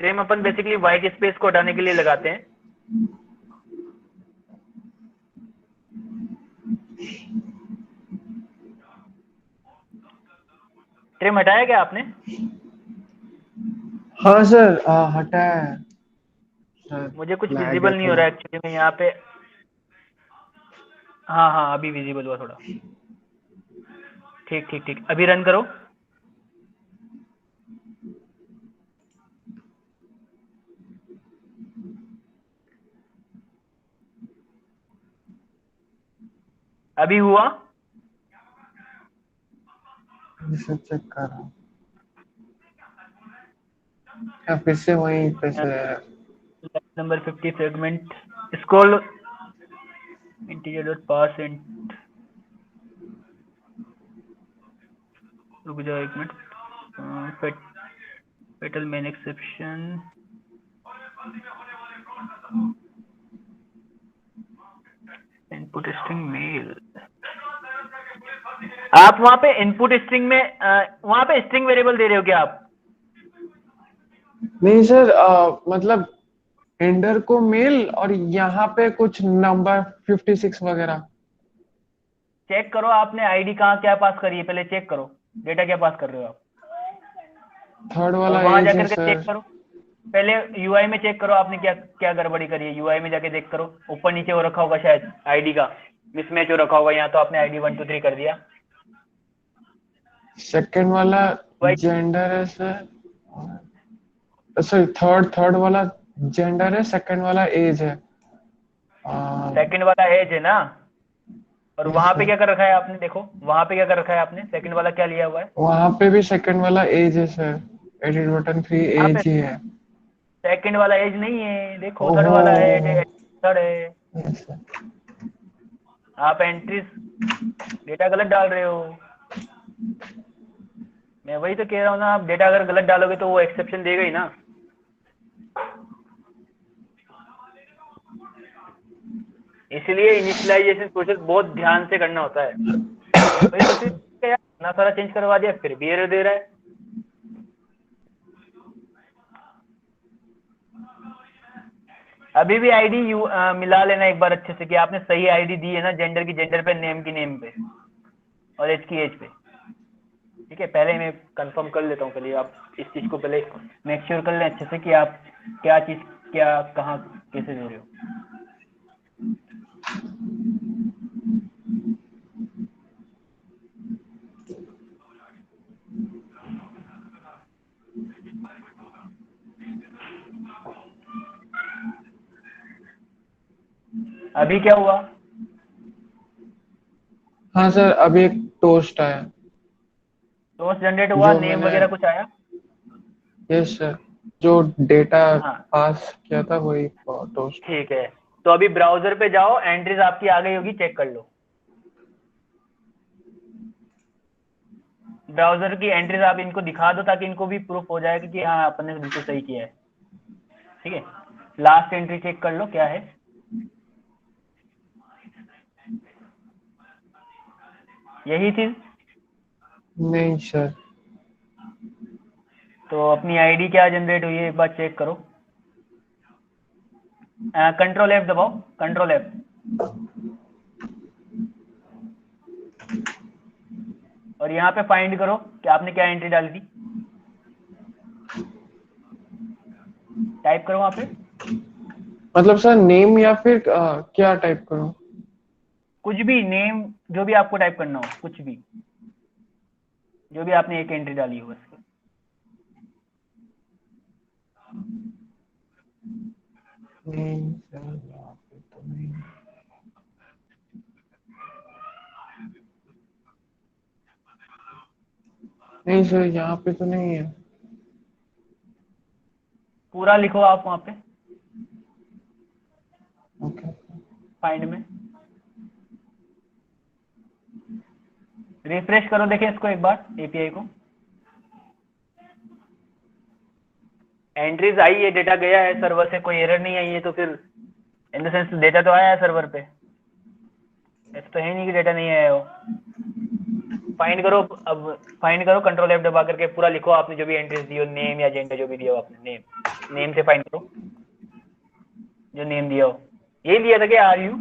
ट्रिम अपन बेसिकली व्हाइट स्पेस को हटाने के लिए लगाते हैं। ट्रिम हटाया क्या आपने? हाँ सर हटा है सर। मुझे कुछ लैग है विजिबल नहीं हो थोड़ा। रहा है एक्चुअली में यहाँ पे। हाँ हाँ अभी विजिबल हुआ थोड़ा। ठीक ठीक ठीक, अभी रन करो। अभी हुआ? इसे चेक कर रहा हूँ। क्या फिर से वहीं पे से? Number 50 segment scroll integer dot pass int. रुक जाओ एक minute. Fatal main exception, input string मेल। आप वहां पे इनपुट स्ट्रिंग में वहां पे स्ट्रिंग वेरिएबल दे रहे हो क्या आप? नहीं सर मतलब एंडर को मेल और यहाँ पे कुछ नंबर 56 वगैरह। चेक करो आपने आईडी कहाँ क्या पास करी है, पहले चेक करो डेटा क्या पास कर रहे हो आप, थर्ड और वाला वहां एज है जाकर के चेक सर। करो। पहले यूआई में चेक करो आपने क्या क्या गड़बड़ी करी है, यूआई में जाके चेक करो। ऊपर नीचे हो रखा होगा शायद आईडी का मिसमैच हो रखा होगा, यहाँ तो आपने आईडी 1 2 3 कर दिया। सेकंड वाला वही जेंडर है सर। सॉरी थर्ड वाला जेंडर है, सेकंड वाला एज है। सेकंड वाला एज है ना, और यस वहां पे सर। क्या कर रखा है आपने, देखो वहां पे क्या कर रखा है आपने, सेकंड वाला क्या लिया हुआ है? वहां पे भी सेकंड वाला एज है सर। एडिट बटन 3 यहाँ पे एज ही है। सेकंड वाला एज नहीं है, देखो थर्ड ओहो। वाला है, थर्ड है। Yes sir. आप एंट्रीज डेटा गलत डाल रहे हो। मैं वही तो कह रहा हूँ ना, आप डेटा अगर गलत डालोगे तो वो एक्सेप्शन देगा ही ना। इसलिए इनिशियलाइजेशन प्रोसेस बहुत ध्यान से करना होता है। वही तो फिर यार इतना सारा चेंज करवा दिया फिर भी एरर दे रहा है। अभी भी आईडी मिला लेना एक बार अच्छे से कि आपने सही आईडी दी है ना, जेंडर की जेंडर पे, नेम की नेम पे, और एज की एज पे। ठीक है, पहले मैं कंफर्म कर लेता हूँ, पहले आप इस चीज को पहले मेक श्योर कर लें अच्छे से कि आप क्या चीज क्या कहाँ कैसे दे रहे हो। अभी क्या हुआ? हाँ सर अभी एक टोस्ट आया। सोर्स जनरेट हुआ, जो नेम मैंने वगैरह कुछ आया? यस सर, जो डेटा हाँ पास किया था वही टोस्ट। ठीक है, तो अभी ब्राउजर पे जाओ, एंट्रीज आपकी आ गई होगी, चेक कर लो। ब्राउजर की एंट्रीज आप इनको दिखा दो ताकि इनको भी प्रूफ हो जाएगा कि हाँ अपन ने बिल्कुल सही किया है। ठीक है, लास्ट एंट्री चेक कर लो क्या है। यही चीज। नहीं सर। तो अपनी आईडी क्या जनरेट हुई है एक बार चेक करो। कंट्रोल एफ दबाओ, कंट्रोल एफ, और यहाँ पे फाइंड करो कि आपने क्या एंट्री डाली थी। टाइप करो वहां पे। मतलब सर नेम या फिर क्या टाइप करूं? कुछ भी नेम, जो भी आपको टाइप करना हो, कुछ भी, जो भी आपने एक एंट्री डाली हो बस। नहीं सर यहाँ पे तो नहीं। नहीं सर यहाँ पे तो नहीं है। पूरा लिखो आप वहां पे ओके फाइंड में, रिफ्रेश करो, देखें इसको एक बार एपीआई को। एंट्रीज आई है, डेटा गया है सर्वर से, कोई एरर नहीं आई है, तो फिर इन द सेंस डेटा तो आया है सर्वर पे, ऐसा तो है नहीं कि डेटा नहीं आया हो। फाइंड करो, अब फाइंड करो, कंट्रोल F दबा करके पूरा लिखो आपने जो भी एंट्रीज दी हो, नेम या जेंडर जो भी दिया हो आपने, नेम से फाइंड करो, जो नेम दिया हो। यही दिया था कि R U?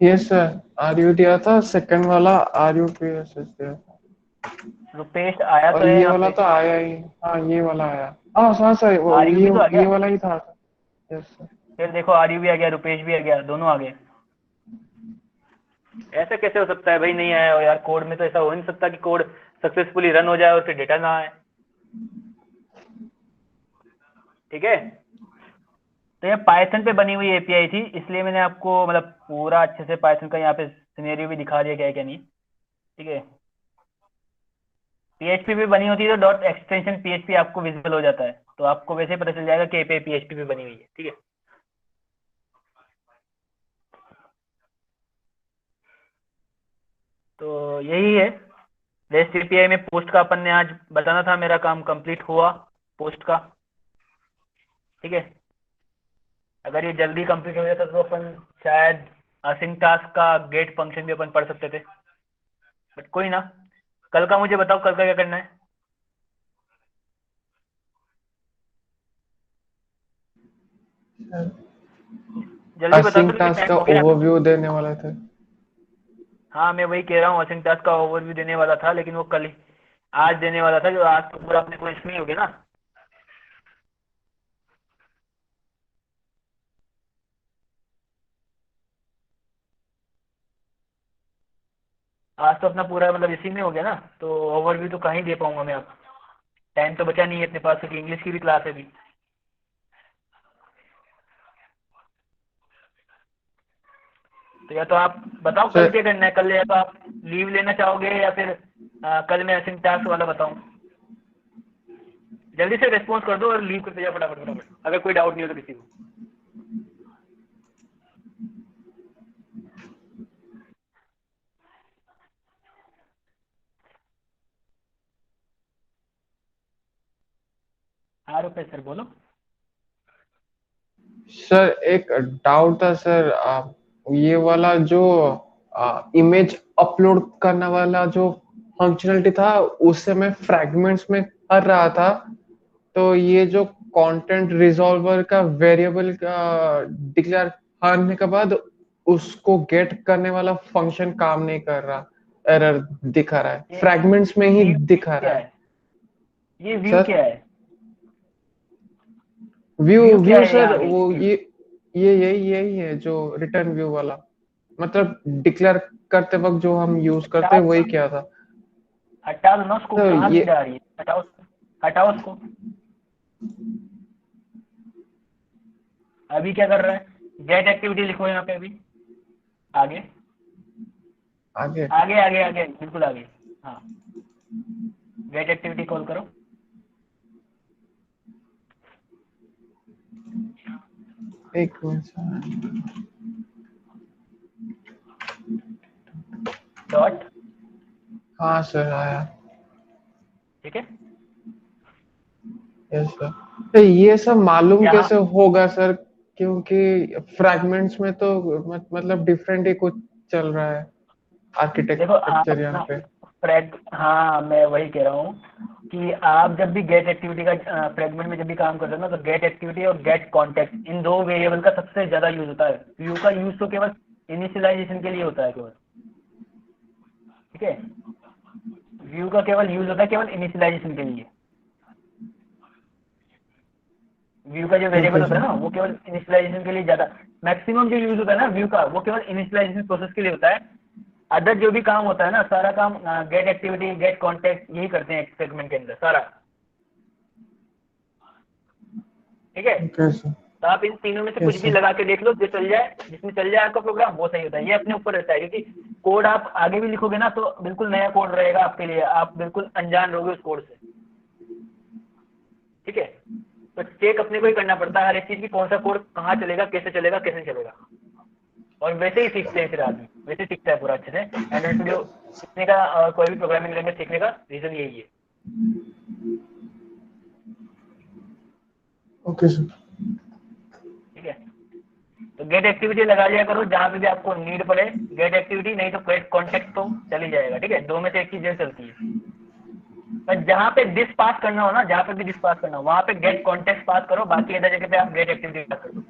Yes sir R U दिया था, सेकंड वाला R U P S S दिया था, रुपेश आया तो और है ये यहाँ वाला पे, तो आया ही। हाँ ये वाला आया। हाँ सर वो आर यू भी तो आ ये गया, वाला ही था। Yes sir. फिर देखो आर यू भी आ गया, रुपेश भी आ गया, दोनों आ गए। ऐसा कैसे हो सकता है भाई, नहीं आया हो यार? कोड में तो ऐसा हो नहीं सकता कि कोड सक्सेसफुली रन हो जाए और फिर डेटा ना आए। ठीक है, तो ये पाइथन पे बनी हुई एपीआई थी, इसलिए मैंने आपको मतलब पूरा अच्छे से पाइथन का यहाँ पे सिनेरियो भी दिखा दिया क्या है क्या नहीं। ठीक है, पीएचपी पे बनी होती है तो डॉट एक्सटेंशन पीएचपी आपको विजिबल हो जाता है, तो आपको वैसे ही पता चल जाएगा कि एपीआई पीएचपी पे बनी हुई है। ठीक है, तो यही है रेस्ट एपीआई में। पोस्ट का अपन ने आज बताना था, मेरा काम कंप्लीट हुआ पोस्ट का। ठीक है, अगर ये जल्दी कंप्लीट हो जाता तो अपन शायद असिंक टास्क का गेट फंक्शन भी अपन पढ़ सकते थे, बट कोई ना। कल का मुझे बताओ, कल का क्या करना है? जल्दी बता दो असिंक क्योंकि टास्क टाइम का हो गया। ओवरव्यू देने वाला था। हाँ मैं वही कह रहा हूँ, असिंक टास्क का ओवरव्यू देने वाला था, लेकिन वो कल ही, आज देने वाला था, जो आज तो पूरा अपने को इसमें ही हो गया ना। आज तो अपना पूरा मतलब इसी में हो गया ना, तो ओवरव्यू तो कहीं दे पाऊंगा मैं आप, टाइम तो बचा नहीं है अपने पास, क्योंकि इंग्लिश की भी क्लास है अभी। तो या तो आप बताओ कल सर क्या करना है, कल या तो आप लीव लेना चाहोगे या फिर कल मैं असिंक टास्क वाला बताऊं? जल्दी से रेस्पॉन्स कर दो और लीव करते जाओ फटाफट फटाफट, अगर कोई डाउट नहीं हो तो किसी को। हाँ रुपेश सर बोलो। सर एक डाउट था सर, ये वाला जो इमेज अपलोड करने वाला जो फंक्शनलिटी था, उससे मैं फ्रैगमेंट्स में कर रहा था, तो ये जो कंटेंट रिजॉल्वर का वेरिएबल का डिक्लेयर करने के बाद उसको गेट करने वाला फंक्शन काम नहीं कर रहा, एरर दिखा रहा है, ये फ्रैगमेंट्स में ही व्यू दिखा क्या रहा है। है? ये व्यू सर क्या है? व्यू व्यू क्या व्यू है सर यहाँ पे? वो ये यही है जो रिटर्न व्यू वाला, मतलब डिक्लेयर करते वक्त जो हम यूज करते हटा हैं वही क्या था। हटा दो ना उसको, तो कहाँ ये नींद आ रही है? हटाओ, हटाओ उसको। अभी क्या कर रहा है? गेट एक्टिविटी लिखो यहाँ पे अभी, आगे आगे आगे आगे आगे बिल्कुल आगे। हाँ, गेट एक्टिविटी कॉल करो। एक मिनट सर। डॉट। हाँ सर आया। ठीक है, यस सर, तो ये सब मालूम यहाँ कैसे होगा सर, क्योंकि फ्रैगमेंट्स में तो मतलब डिफरेंट ही कुछ चल रहा है देखो आप आर्किटेक्चर यहाँ ना पे। फ्रैग, हाँ मैं वही कह रहा हूँ कि आप जब भी गेट एक्टिविटी का फ्रेगमेंट में जब भी काम करते हो ना, तो गेट एक्टिविटी और गेट कॉन्टेक्ट इन दो वेरिएबल का सबसे ज्यादा यूज होता है। व्यू का यूज तो केवल इनिशियलाइजेशन के लिए होता है केवल। ठीक है, व्यू का केवल यूज होता है केवल इनिशियलाइजेशन के लिए। व्यू का जो ओके वेरिएबल होता है सर। ना, वो केवल इनिशियलाइजेशन के लिए ज्यादा, मैक्सिमम जो यूज होता है ना व्यू का, वो केवल इनिशियलाइजेशन प्रोसेस के लिए होता है। अदर जो भी काम होता है ना, सारा काम गेट एक्टिविटी, गेट कॉन्टेक्ट, यही करते हैं एक सेगमेंट के अंदर सारा। ठीक है, ओके सर। तो आप इन तीनों में से कुछ यस भी सर। लगा के देख लो, जो चल जाए, जिसमें चल जाए आपका प्रोग्राम, वो सही होता है। ये अपने ऊपर रहता है, क्योंकि कोड आप आगे भी लिखोगे ना तो बिल्कुल नया कोड रहेगा आपके लिए, आप बिल्कुल अनजान रहोगे उस कोड से। ठीक है, तो चेक अपने को ही करना पड़ता है हर एक चीज की, कौन सा कोड कहाँ चलेगा, कैसे चलेगा, कैसे नहीं चलेगा। और वैसे ही सीखते हैं फिर आदमी, वैसे ही सीखता है पूरा अच्छे से। एंड्रॉइड जो सीखने का कोई भी प्रोग्रामिंग लैंग्वेज सीखने का रीजन यही है। Okay sir. ठीक है, तो गेट एक्टिविटी लगा लिया करो जहां पे भी आपको नीड पड़े। गेट एक्टिविटी नहीं तो गेट कॉन्टेक्ट तो चल ही जाएगा। ठीक है, दो में से एक चीज चलती है। पर जहां पे दिस पास करना हो ना, जहां पे भी दिस पास करना हो, वहां पे गेट कॉन्टेक्ट पास करो, बाकी अदर जगह पे आप गेट एक्टिविटी पास कर दो।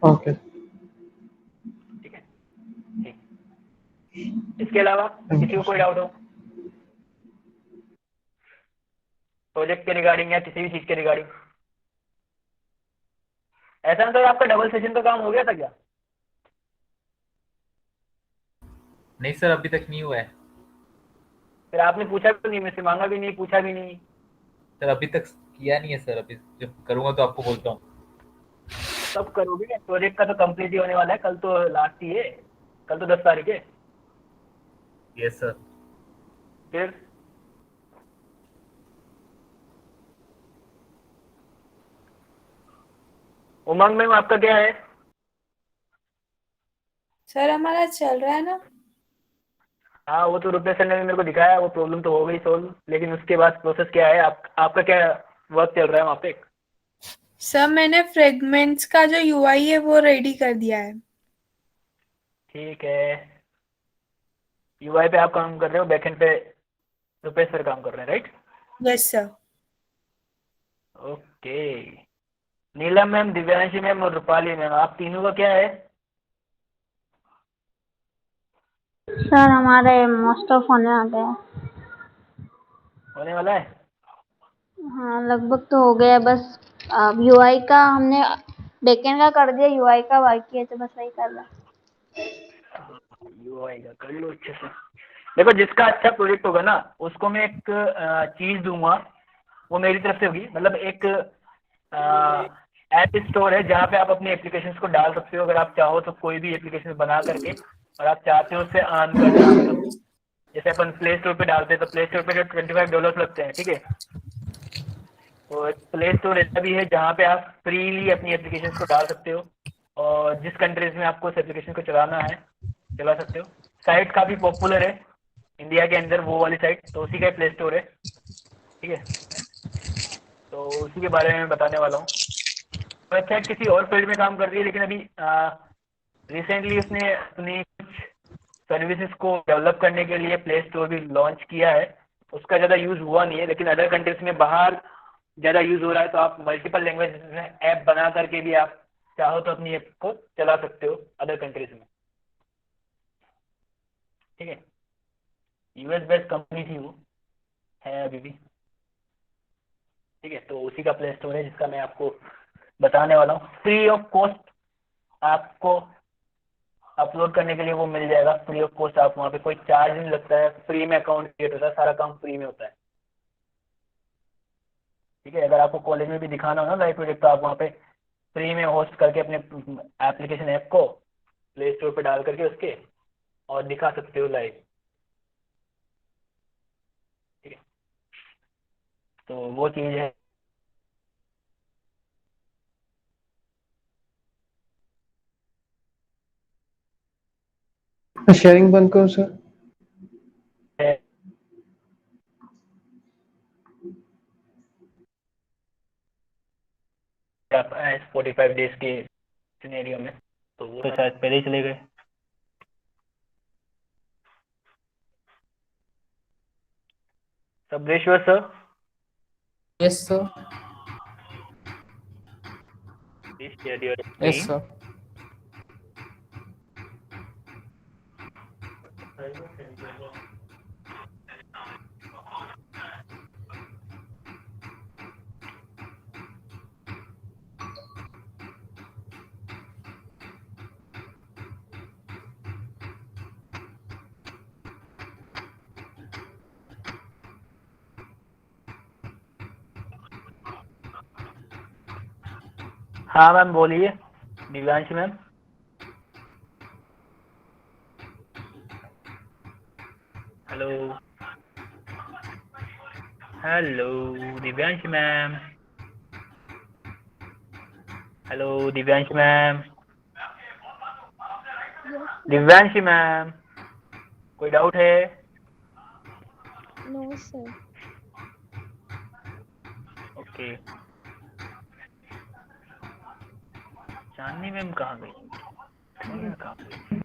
ओके। ठीक है, ठीक। इसके अलावा थैंक किसी यू को कोई सर। डाउट हो प्रोजेक्ट के रिगार्डिंग या किसी भी चीज के रिगार्डिंग? ऐसा तो आपका डबल सेशन का काम हो गया था क्या? नहीं सर, अभी तक नहीं हुआ है। फिर आपने पूछा भी नहीं, मुझसे मांगा भी नहीं, पूछा भी नहीं। सर अभी तक किया नहीं है सर, अभी जब करूंगा तो आपको बोलता हूँ। तब करोगे, प्रोजेक्ट का तो कंप्लीट ही होने वाला है, कल तो लास्ट ही है, कल तो 10 तारीख है। Yes sir. फिर उमंग में आपका क्या है? सर हमारा चल रहा है ना। हाँ, वो तो रुपेश सर ने भी मेरे को दिखाया, वो प्रॉब्लम तो हो गई सोल्व, लेकिन उसके बाद प्रोसेस क्या है, आपका क्या वर्क चल रहा है वहाँ पे? सर मैंने फ्रेगमेंट्स का जो यूआई है वो रेडी कर दिया है। ठीक है, यूआई पे आप काम कर रहे हो, बैकएंड पे रुपेश सर काम कर रहे हैं, राइट? Yes sir. ओके। नीलम मैम, दिव्यांशी मैम और रूपाली मैम, आप तीनों का क्या है? सर हमारे मोस्ट ऑफ होने आ गया। होने वाला है? हाँ लगभग तो हो गया, बस अब यूआई का हमने बैकएंड का कर दिया, यूआई का बाकी है, तो बस वही कर रहा है। यूआई का कर लो अच्छे से। देखो, जिसका अच्छा प्रोजेक्ट होगा ना, उसको मैं एक चीज दूंगा, वो मेरी तरफ से होगी। मतलब एक ऐप स्टोर है जहाँ पे आप अपनी एप्लीकेशंस को डाल सकते हो, अगर आप चाहो तो कोई भी एप्लीकेशन बना करके, और आप चाहते हो उससे अर्न करना, मतलब जैसे अपन प्ले स्टोर पे डालते हैं, तो प्ले स्टोर पे $25 लगते हैं। ठीक है, तो एक प्ले स्टोर ऐसा भी है जहाँ पे आप फ्रीली अपनी एप्लीकेशंस को डाल सकते हो, और जिस कंट्रीज में आपको उस एप्लीकेशन को चलाना है चला सकते हो। साइट काफ़ी पॉपुलर है इंडिया के अंदर, वो वाली साइट, तो उसी का प्ले स्टोर है। ठीक है, तो उसी के बारे में बताने वाला हूँ। वेबसाइट किसी और फील्ड में काम कर रही है, लेकिन अभी रिसेंटली उसने अपनी कुछ सर्विसेज को डेवलप करने के लिए प्ले स्टोर भी लॉन्च किया है। उसका ज़्यादा यूज़ हुआ नहीं है, लेकिन अदर कंट्रीज में बाहर ज़्यादा यूज़ हो रहा है, तो आप मल्टीपल लैंग्वेज में ऐप बना करके भी आप चाहो तो अपनी ऐप को चला सकते हो अदर कंट्रीज में। ठीक है, यूएस बेस्ड कंपनी थी वो, है अभी भी। ठीक है, तो उसी का प्ले स्टोर है जिसका मैं आपको बताने वाला हूँ। फ्री ऑफ कॉस्ट आपको अपलोड करने के लिए वो मिल जाएगा, फ्री ऑफ कॉस्ट। आप वहाँ पे कोई चार्ज नहीं लगता है, फ्री में अकाउंट क्रिएट होता है, सारा काम फ्री में होता है। ठीक है, अगर आपको कॉलेज में भी दिखाना हो ना लाइव प्रोजेक्ट, तो आप वहाँ पे फ्री में होस्ट करके अपने एप्लीकेशन ऐप को प्ले स्टोर पे डाल करके उसके और दिखा सकते हो लाइव। ठीक है, तो वो चीज़ है। शेयरिंग बंद करो सर। Spotify डेज के सिनेरियो में, तो वो तो शायद पहले ही चले गए। Sabareshwar sir, Yes, sir. Please share your Yes, screen. sir. हाँ मैम बोलिए, Divyanshi ma'am. Hello hello Divyanshi ma'am. Hello Divyanshi ma'am. Divyanshi ma'am, कोई डाउट है? No sir. Okay, Chandni ma'am कहाँ गई? कहाँ गई?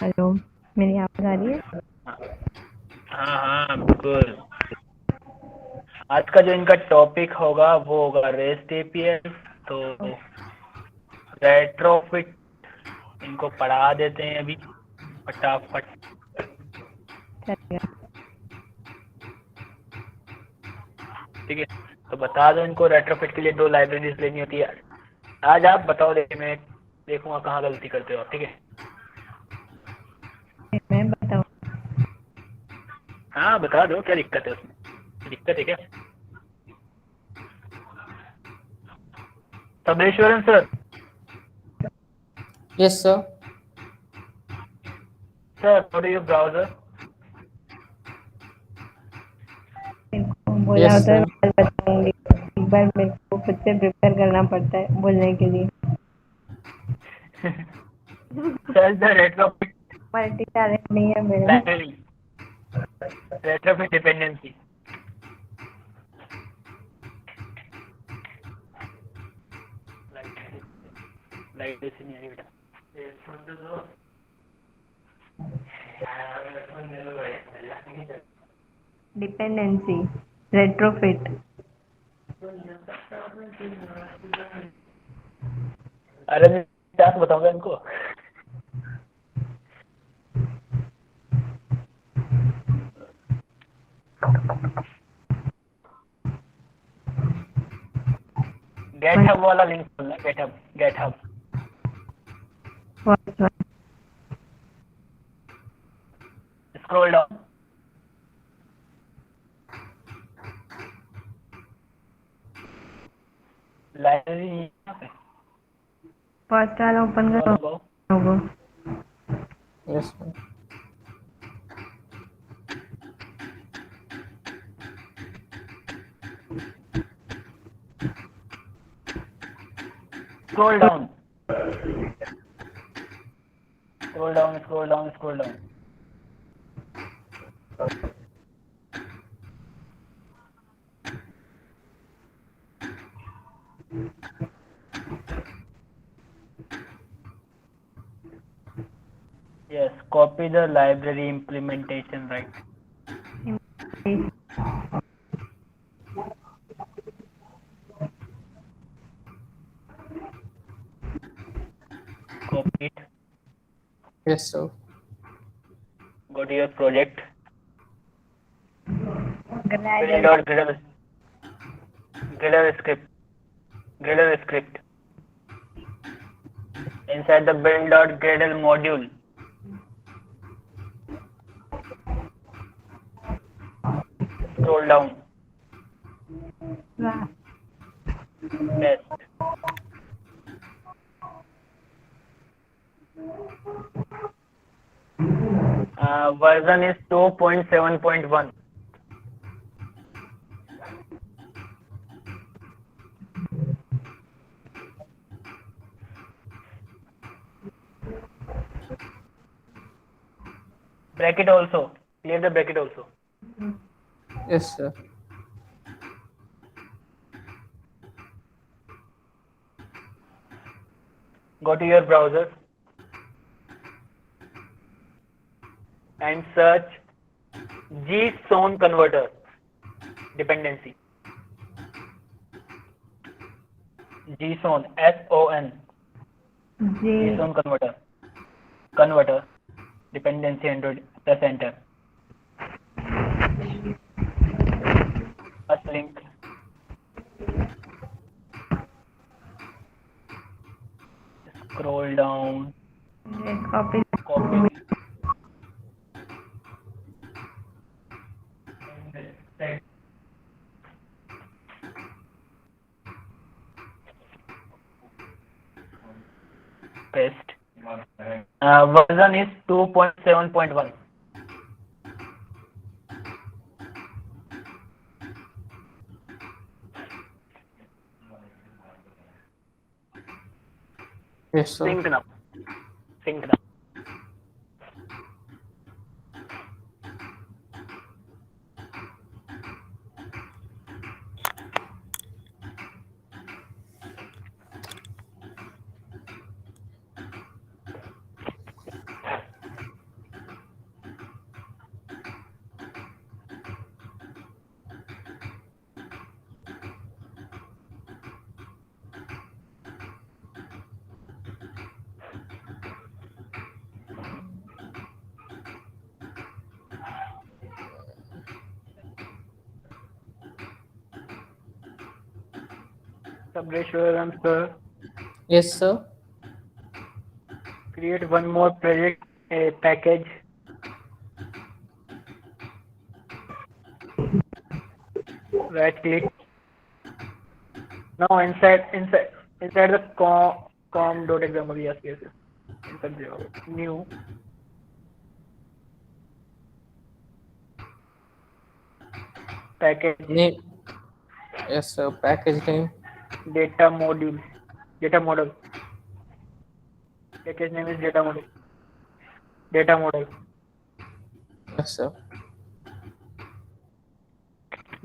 हेलो, मेरी आवाज आ रही है? हाँ हाँ बिल्कुल। आज का जो इनका टॉपिक होगा वो होगा रेस्ट एपीएस। तो रेट्रोफिट इनको पढ़ा देते हैं अभी फटाफट। चलेगा। ठीक है, तो बता दो इनको रेट्रोफिट के लिए 2 लाइब्रेरीज लेनी होती है। आज आप बताओ, देखिए मैं देखूंगा कहाँ गलती करते हो आप। ठीक है, मैं बताऊँ? हाँ बता दो, क्या दिक्कत है उसमें? दिक्कत है क्या? Tabeshwaran sir. Yes, sir. Sir go to your browser. बोला Yes, होता है sir. मैं बताऊंगी। एक बार मेरे को खुद से प्रिपेयर करना पड़ता है बोलने के लिए। Search the retrofit multi talent नहीं है मेरे में। library, retrofit dependency. लाइट ऐसे नहीं आई बेटा। Dependency, Retrofit. अरे मैं क्या बताऊंगा इनको? गेटहब वाला लिंक खोलना, GitHub GitHub. Scroll down. Library first वाला ओपन करो। Yes, sir. scroll down, scroll down, scroll down, scroll down. Yes, copy the library implementation, right? Copy it. Yes, sir. Go to your project. Gradle. Gradle script. Gradle script. Inside the build.gradle module. Scroll down. Next. Version is 2.7.1. Bracket also. Clear the bracket also. Yes, sir. Go to your browser and search JSON converter dependency. JSON, S-O-N. JSON converter dependency, and press enter. First link. Scroll down. Copy. version is 2.7.1. Yes, sir. Synced now. Synced now. Sabreswaram sir, Yes, sir. create one more project, a package. Right click. Now inside the com.example. Yes. Inside the new package Name. Yes, sir. Package name. data module. Data model. Package name is data model. Data model. Yes, sir.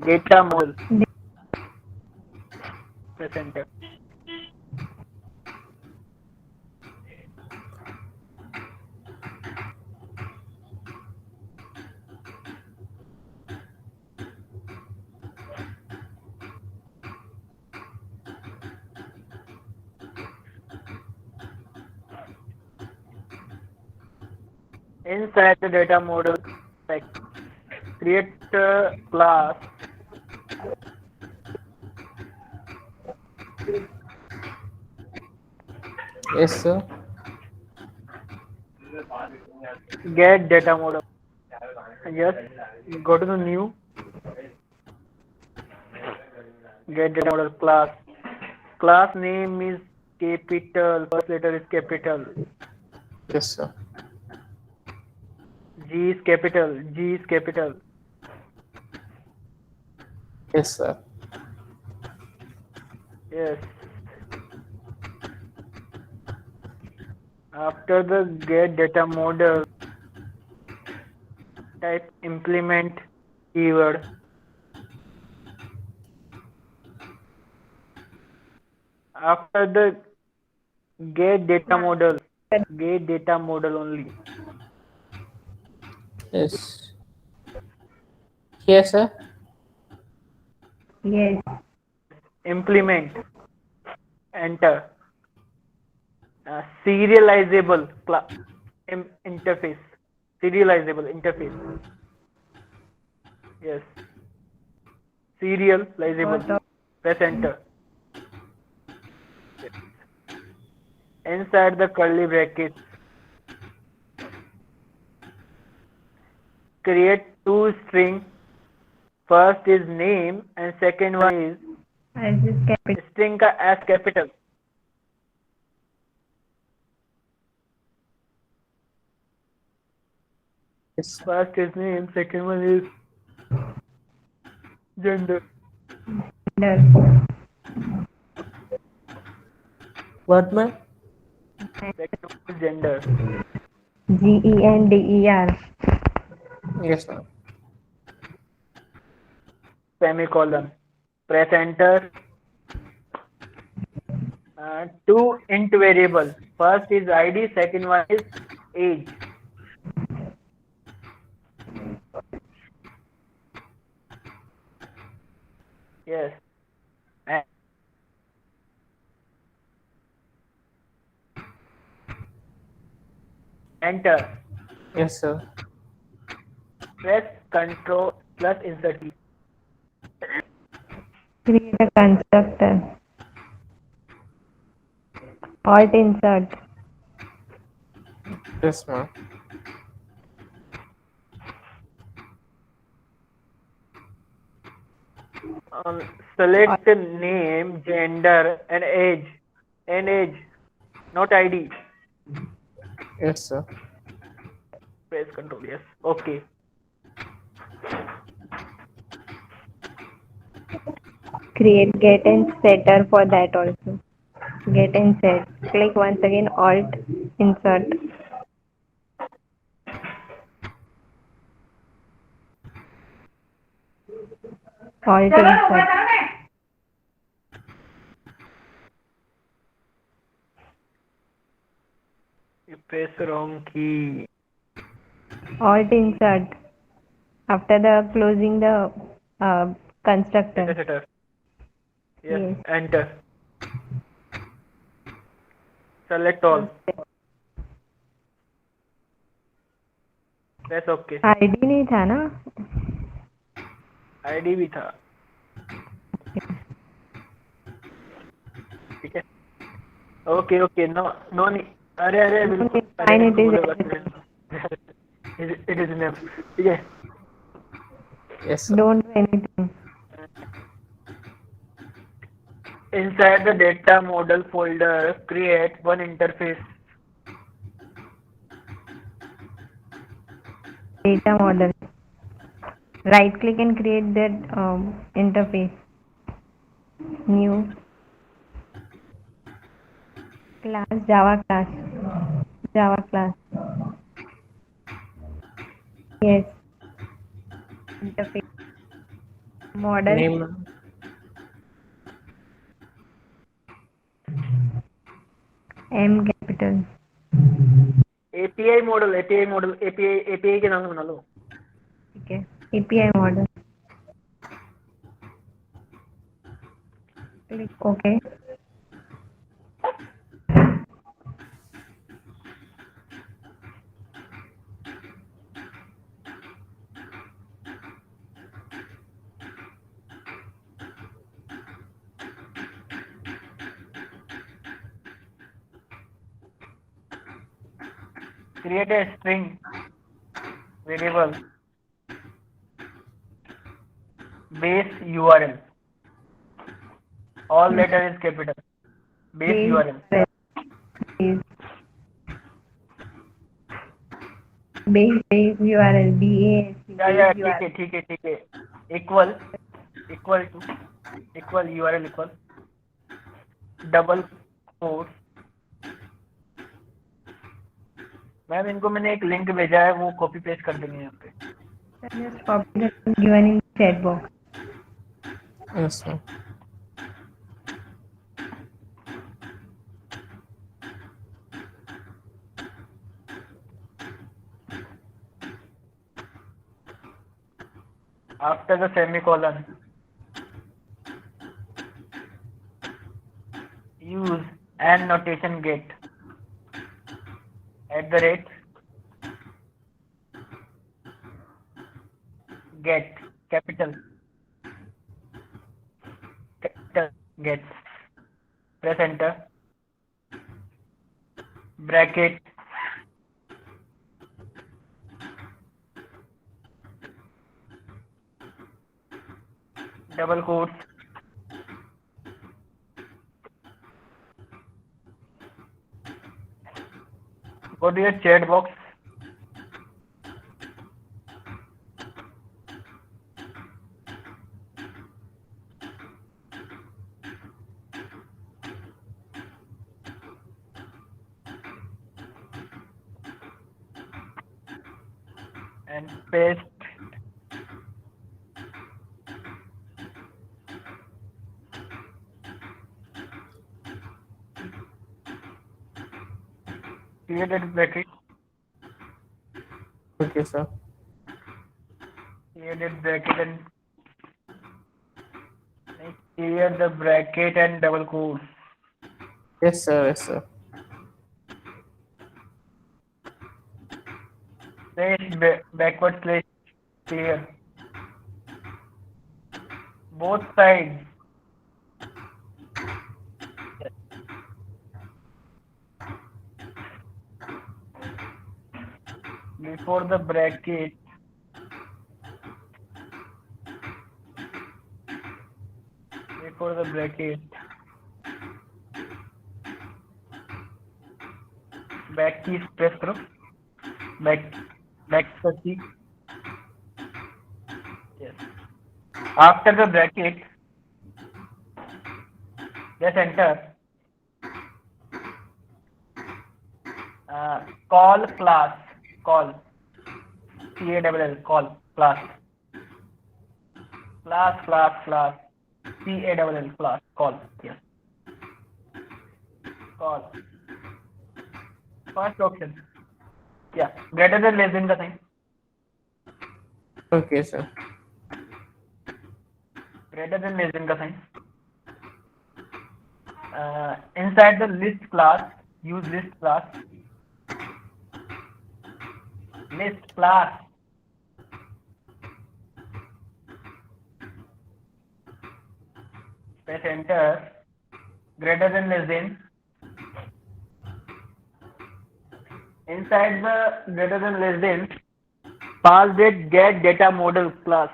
Data model. Press enter. Inside the data model, like create a class Yes, sir. get data model. Yes, go to the new get data model class. Class name is capital. First letter is capital. Yes, sir. G is capital. G is capital. Yes, sir. Yes. After the get data model, type implement keyword. After the get data model only. Yes. Here, sir. Yes. Implement. Enter. Serializable interface. Serializable interface. Yes. Serializable. Press enter. Yes. Inside the curly brackets, create two strings. First is name and second one is As is capital. string का as capital. Yes, sir. First is name, second one is gender. What, man? Second one is gender. GENDER. Yes, sir. Semicolon. Press enter. Two int variable. First is ID, second one is age. Yes. And enter. Yes, sir. Press Ctrl plus insert key. Create a constructor. Alt insert. Yes, ma'am. Select name, gender, and age. Not ID. Yes, sir. Press control, yes. Okay. Create get and setter for that also. Get and set. Click once again Alt insert. Alt insert. You press wrong key. Alt insert. After the closing the constructor. Setter. Yes. Yes. Enter. Select all. Press OK. ID नहीं था ना? आईडी भी था. ठीक है. Okay okay. नो नहीं. अरे बिल्कुल. Fine, it is. It is enough. ठीक है. Yes, sir. Don't do anything. Inside the data model folder, create one interface. Data model. Right click and create that interface. New class, Java class. Yes. Interface. Model. Name. M capital. API model API के नाम से बना लो. ठीक है. API model. Click OK. Create a string variable base URL. All letter is capital. Base URL. Base URL. या ठीक है. Equal URL equal double quote. Ma'am इनको मैंने एक लिंक भेजा है, वो कॉपी पेस्ट कर देंगे यहाँ पे. Just copy the link given in the chat box. Yes, sir. After the semicolon, use and notation get capital get. Press enter. Bracket double quotes go to your chat box. And paste created bracket. Okay, sir. Created bracket and clear the bracket and double quotes. Yes, sir. Yes, sir. Slash backward slash clear both sides. Before the bracket, back की प्रेस करो, बैक की। Yes. After the bracket, just enter call class, call CALL, call class, CALL, class, call. Yes, call. First option. Yeah, greater than less than का sign. Okay, sir. Greater than less than का sign. Inside the list class, use list class. List class. Press enter. Greater than less than. Inside the greater than less than, pass the get data model class.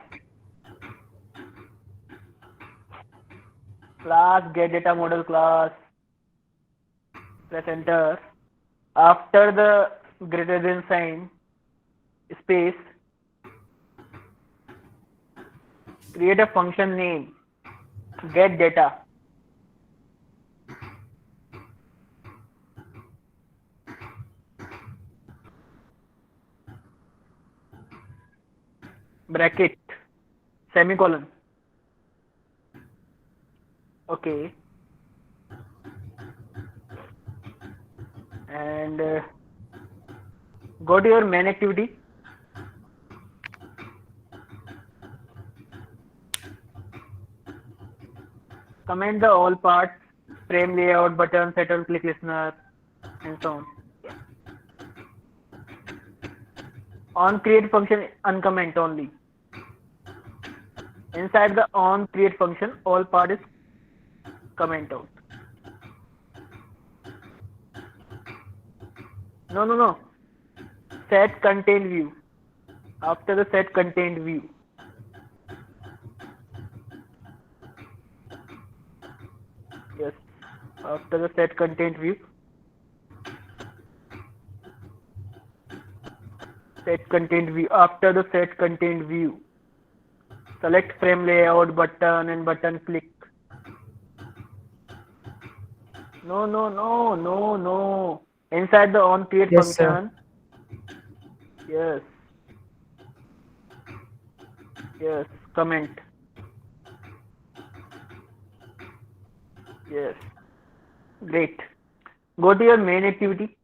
Get data model class. Press enter. After the greater than sign, space, create a function name, get data. Bracket, semicolon. Okay. And go to your main activity. Comment the all parts, frame layout, button, setter, click listener, and so on. On create function, uncomment only. Inside the on create function, all part is comment out. No. Set contained view. After the set contained view. Yes. After the set contained view. Set contained view. After the set contained view, select frame layout, button, and button click. No. Inside the on create Yes, function. sir. Yes. Comment. Yes. Great. Go to your main activity.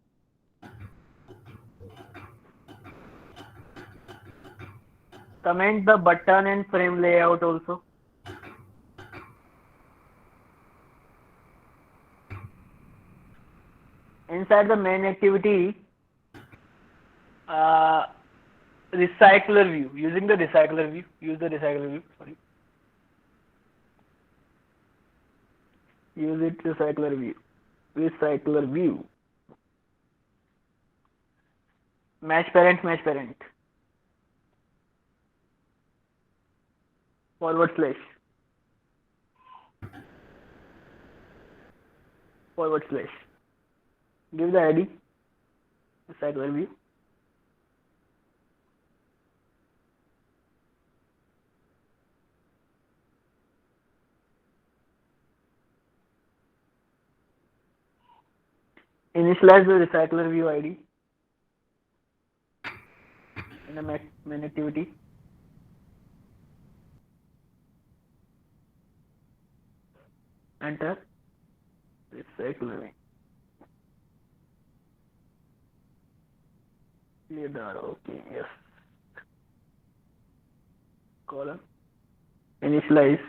Comment the button and frame layout also. Inside the main activity, recycler view. Using the recycler view. Use the recycler view. Sorry. Use it recycler view. Recycler view. Match parent. // Give the ID. Recycler view. Initialize the recycler view ID in the main activity. Enter recycler. Okay, yes. Column. Initialize.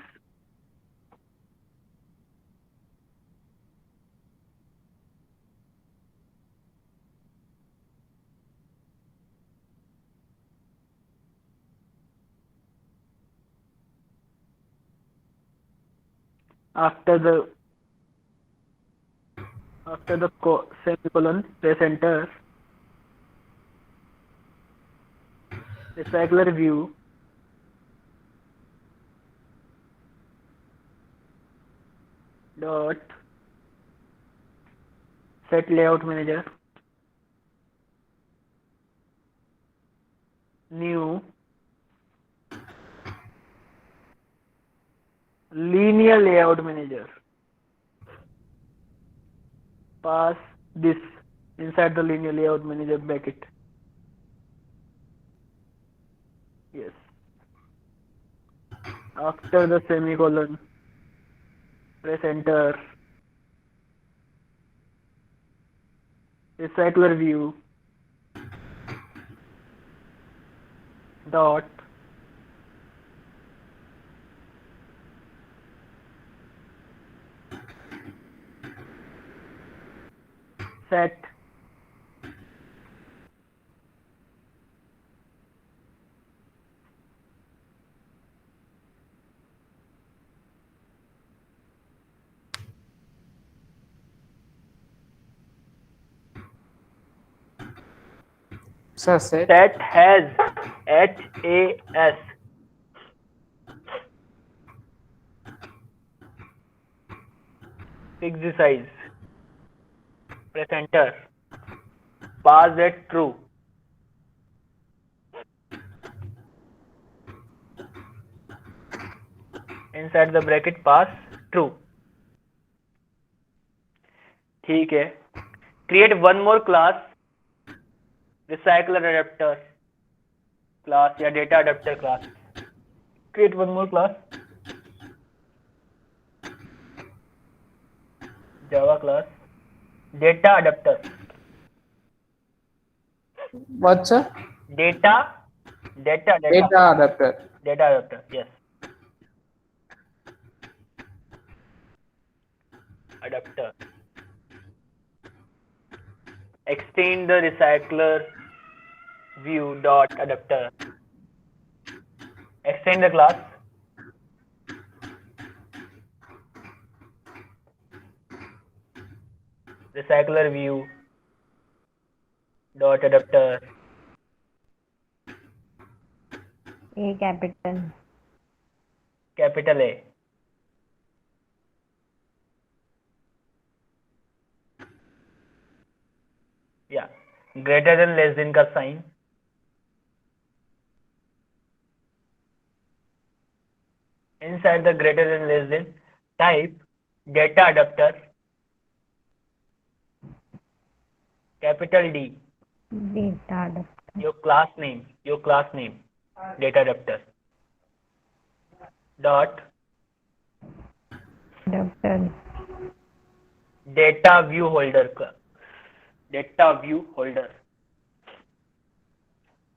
After the semicolon, press enter. Recycler view. Dot set layout manager. new linear layout manager. Pass this inside the linear layout manager bracket. Yes. After the semicolon, press enter. Recycler view dot set Sir, set. set has HAS fix the size. Press enter. Pass that true. Inside the bracket pass true. ठीक है. Create one more class recycler adapter class या data adapter class. Create one more class Java class data adapter. What, sir? Data Data adapter. yes. Adapter. Extend the recycler view dot adapter. Extend the class. Recycler view dot adapter. A capital. Capital A. Yeah. Greater than less than का sign. Inside the greater than less than type data adapter capital D. Data adapter. Your class name data adapter dot Adapter. data view holder data view holder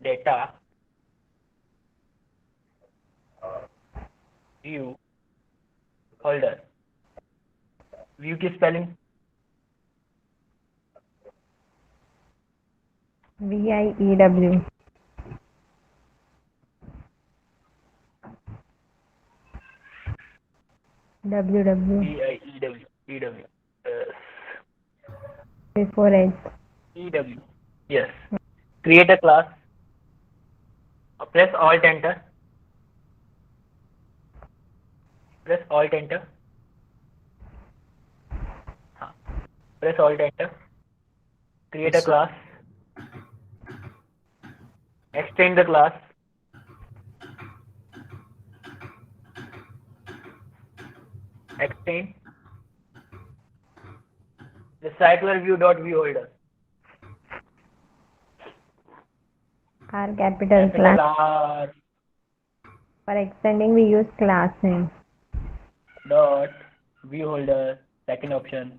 data view holder view की spelling VIEW. WW. EW Before H. EW yes. Create a class. Press Alt Enter. Press Alt Enter. Press Alt Enter. Create a class. Extend the class. Extend. Recycler view dot view holder. R capital class. R For extending, we use class name. dot view holder. Second option.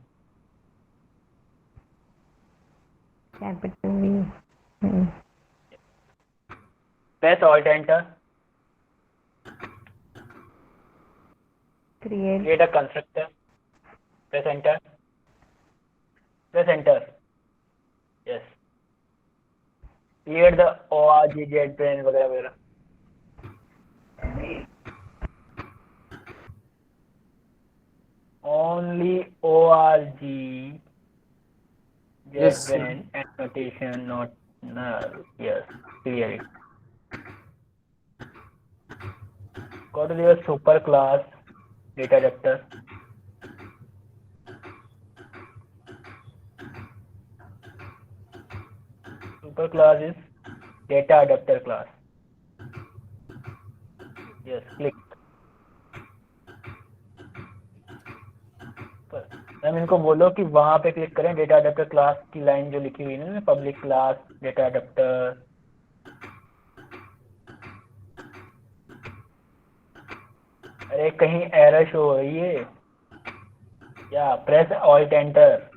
Capital V. Press Alt Enter. Create. A constructor. Press Enter. Press Enter. Yes. Create the ORG, JetBrains वगैरह वगैरह. Only ORG, Yes, sir. JetBrains annotation, not null. Yes. Clear it. Go to your super class data adapter. Super class is data adapter class. Yes click. Ma'am इनको बोलो कि वहां पे क्लिक करें, डेटा अडेप्टर क्लास की लाइन जो लिखी हुई है ना, पब्लिक क्लास डेटा अडेप्टर। अरे कहीं एरर शो हो रही है या press alt enter.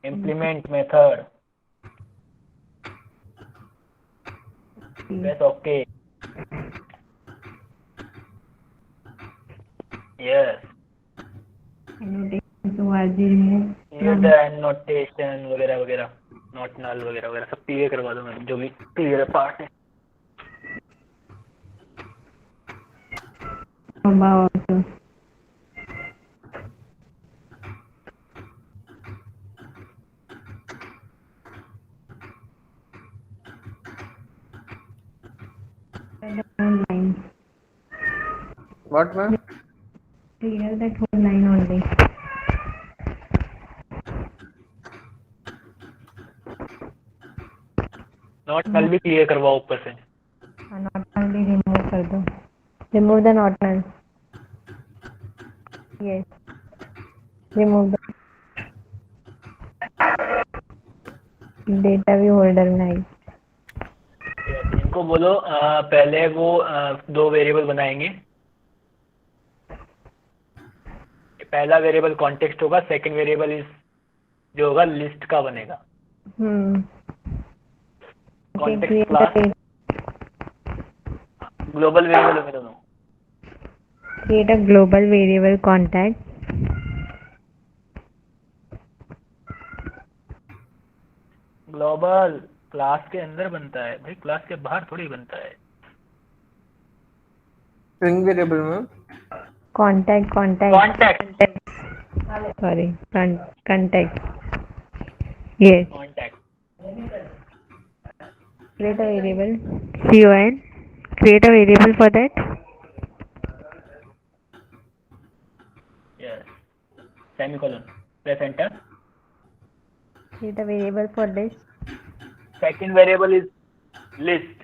Implement method, press okay. Yes annotation to RG remove use the annotation वगैरह वगैरह, नॉट नल वगैरह वगैरह सब क्लियर करवा दो मैम, जो भी क्लियर पार्ट है। above also. Line. What, ma'am? Clear that whole line only. Not null भी क्लियर करवाओ ऊपर से। Not only remove कर दो. Remove the not null. Yes. Remove the data view holder line. Yes, इनको बोलो पहले वो दो वेरिएबल बनाएंगे। पहला वेरिएबल कॉन्टेक्स्ट होगा, सेकंड वेरिएबल इस जो होगा लिस्ट का बनेगा। कॉन्टेक्स्ट क्लास ग्लोबल वेरिएबल होंगे दोनों। Create a global variable contact. Global class के अंदर बनता है भाई, क्लास के बाहर थोड़ी बनता है। String variable, ma'am. Contact. Contact Sorry. Contact. Yes. Contact Create a variable. CON. Create a variable for that. Yes semicolon, press enter. Create a variable for this. Second variable is list.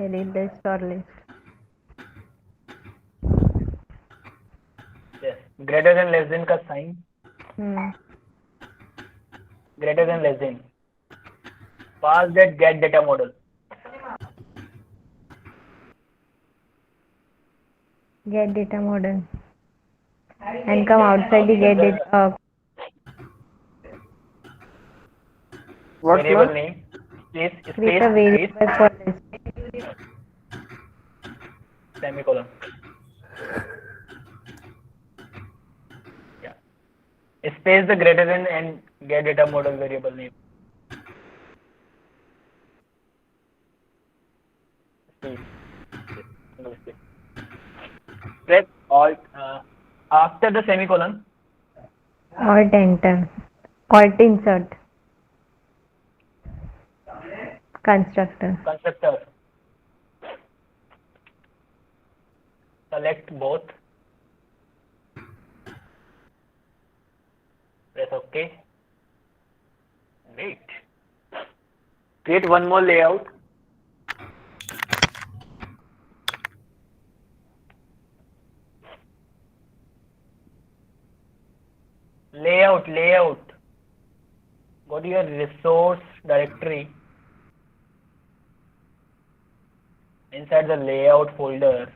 Edit this or list. Yes greater than less than का साइन, greater than less than. Pass that get data model. Get data model. And come outside the get data. What, variable ma'am? Name space Create a space variable for this. Semicolon. Space the greater than and get data model variable name. Space. Press Alt after the semicolon. Alt enter. Alt insert. Constructor. Constructor. Select both. Press OK. Wait. Create one more layout. Layout. Go to your resource directory. Inside the layout folder,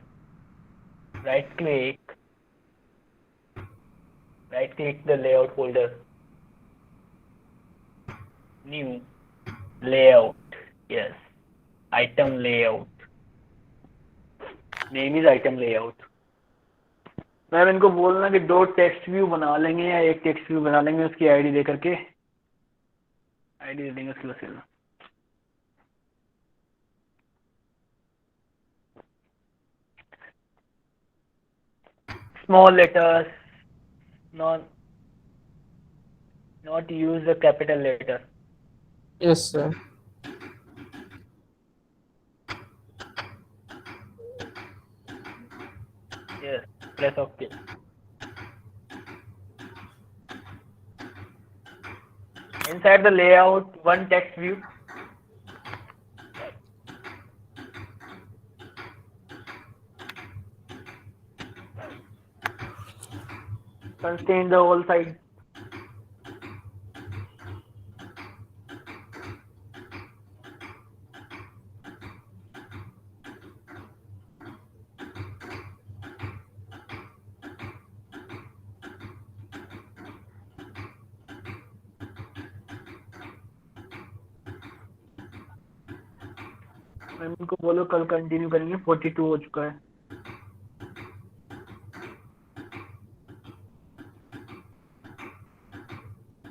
right click the layout folder. New layout. Yes. Item layout. Name is item layout. Ma'am इनको बोलना कि दो टेक्स्ट व्यू बना लेंगे या एक टेक्स्ट व्यू बना लेंगे, उसकी आईडी दे करके आईडी दे देंगे उसकी वसीला। Small letters, not use the capital letter. Yes, sir. Yes, press OK. Inside the layout, one text view. constrain the whole side. Ma'am उनको बोलो कल कंटिन्यू करेंगे, 42 हो चुका है।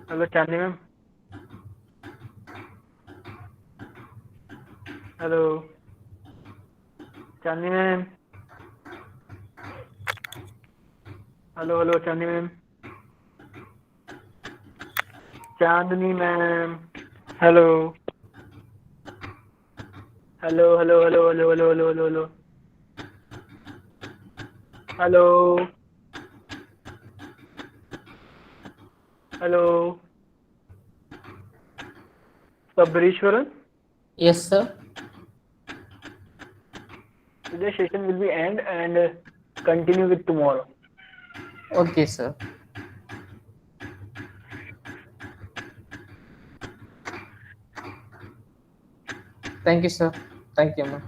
Hello Chandni ma'am. Hello Chandni ma'am. Hello hello Chandni ma'am. Chandni ma'am. Hello hello hello hello hello hello hello hello hello hello hello Sabbareeshwaran, Yes, sir. today's session will be end and continue with tomorrow. Okay, sir. Thank you, sir. Thank you, ma'am.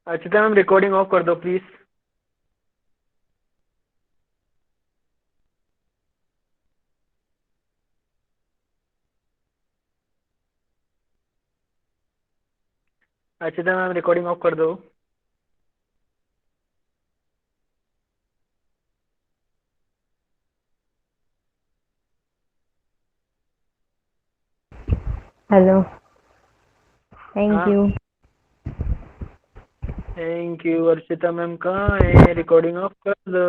Archita ma'am recording of कर दो please. Archita ma'am recording of कर दो। Hello. Thank हाँ you. Thank you. Archita ma'am कहाँ है? रिकॉर्डिंग ऑफ कर दो।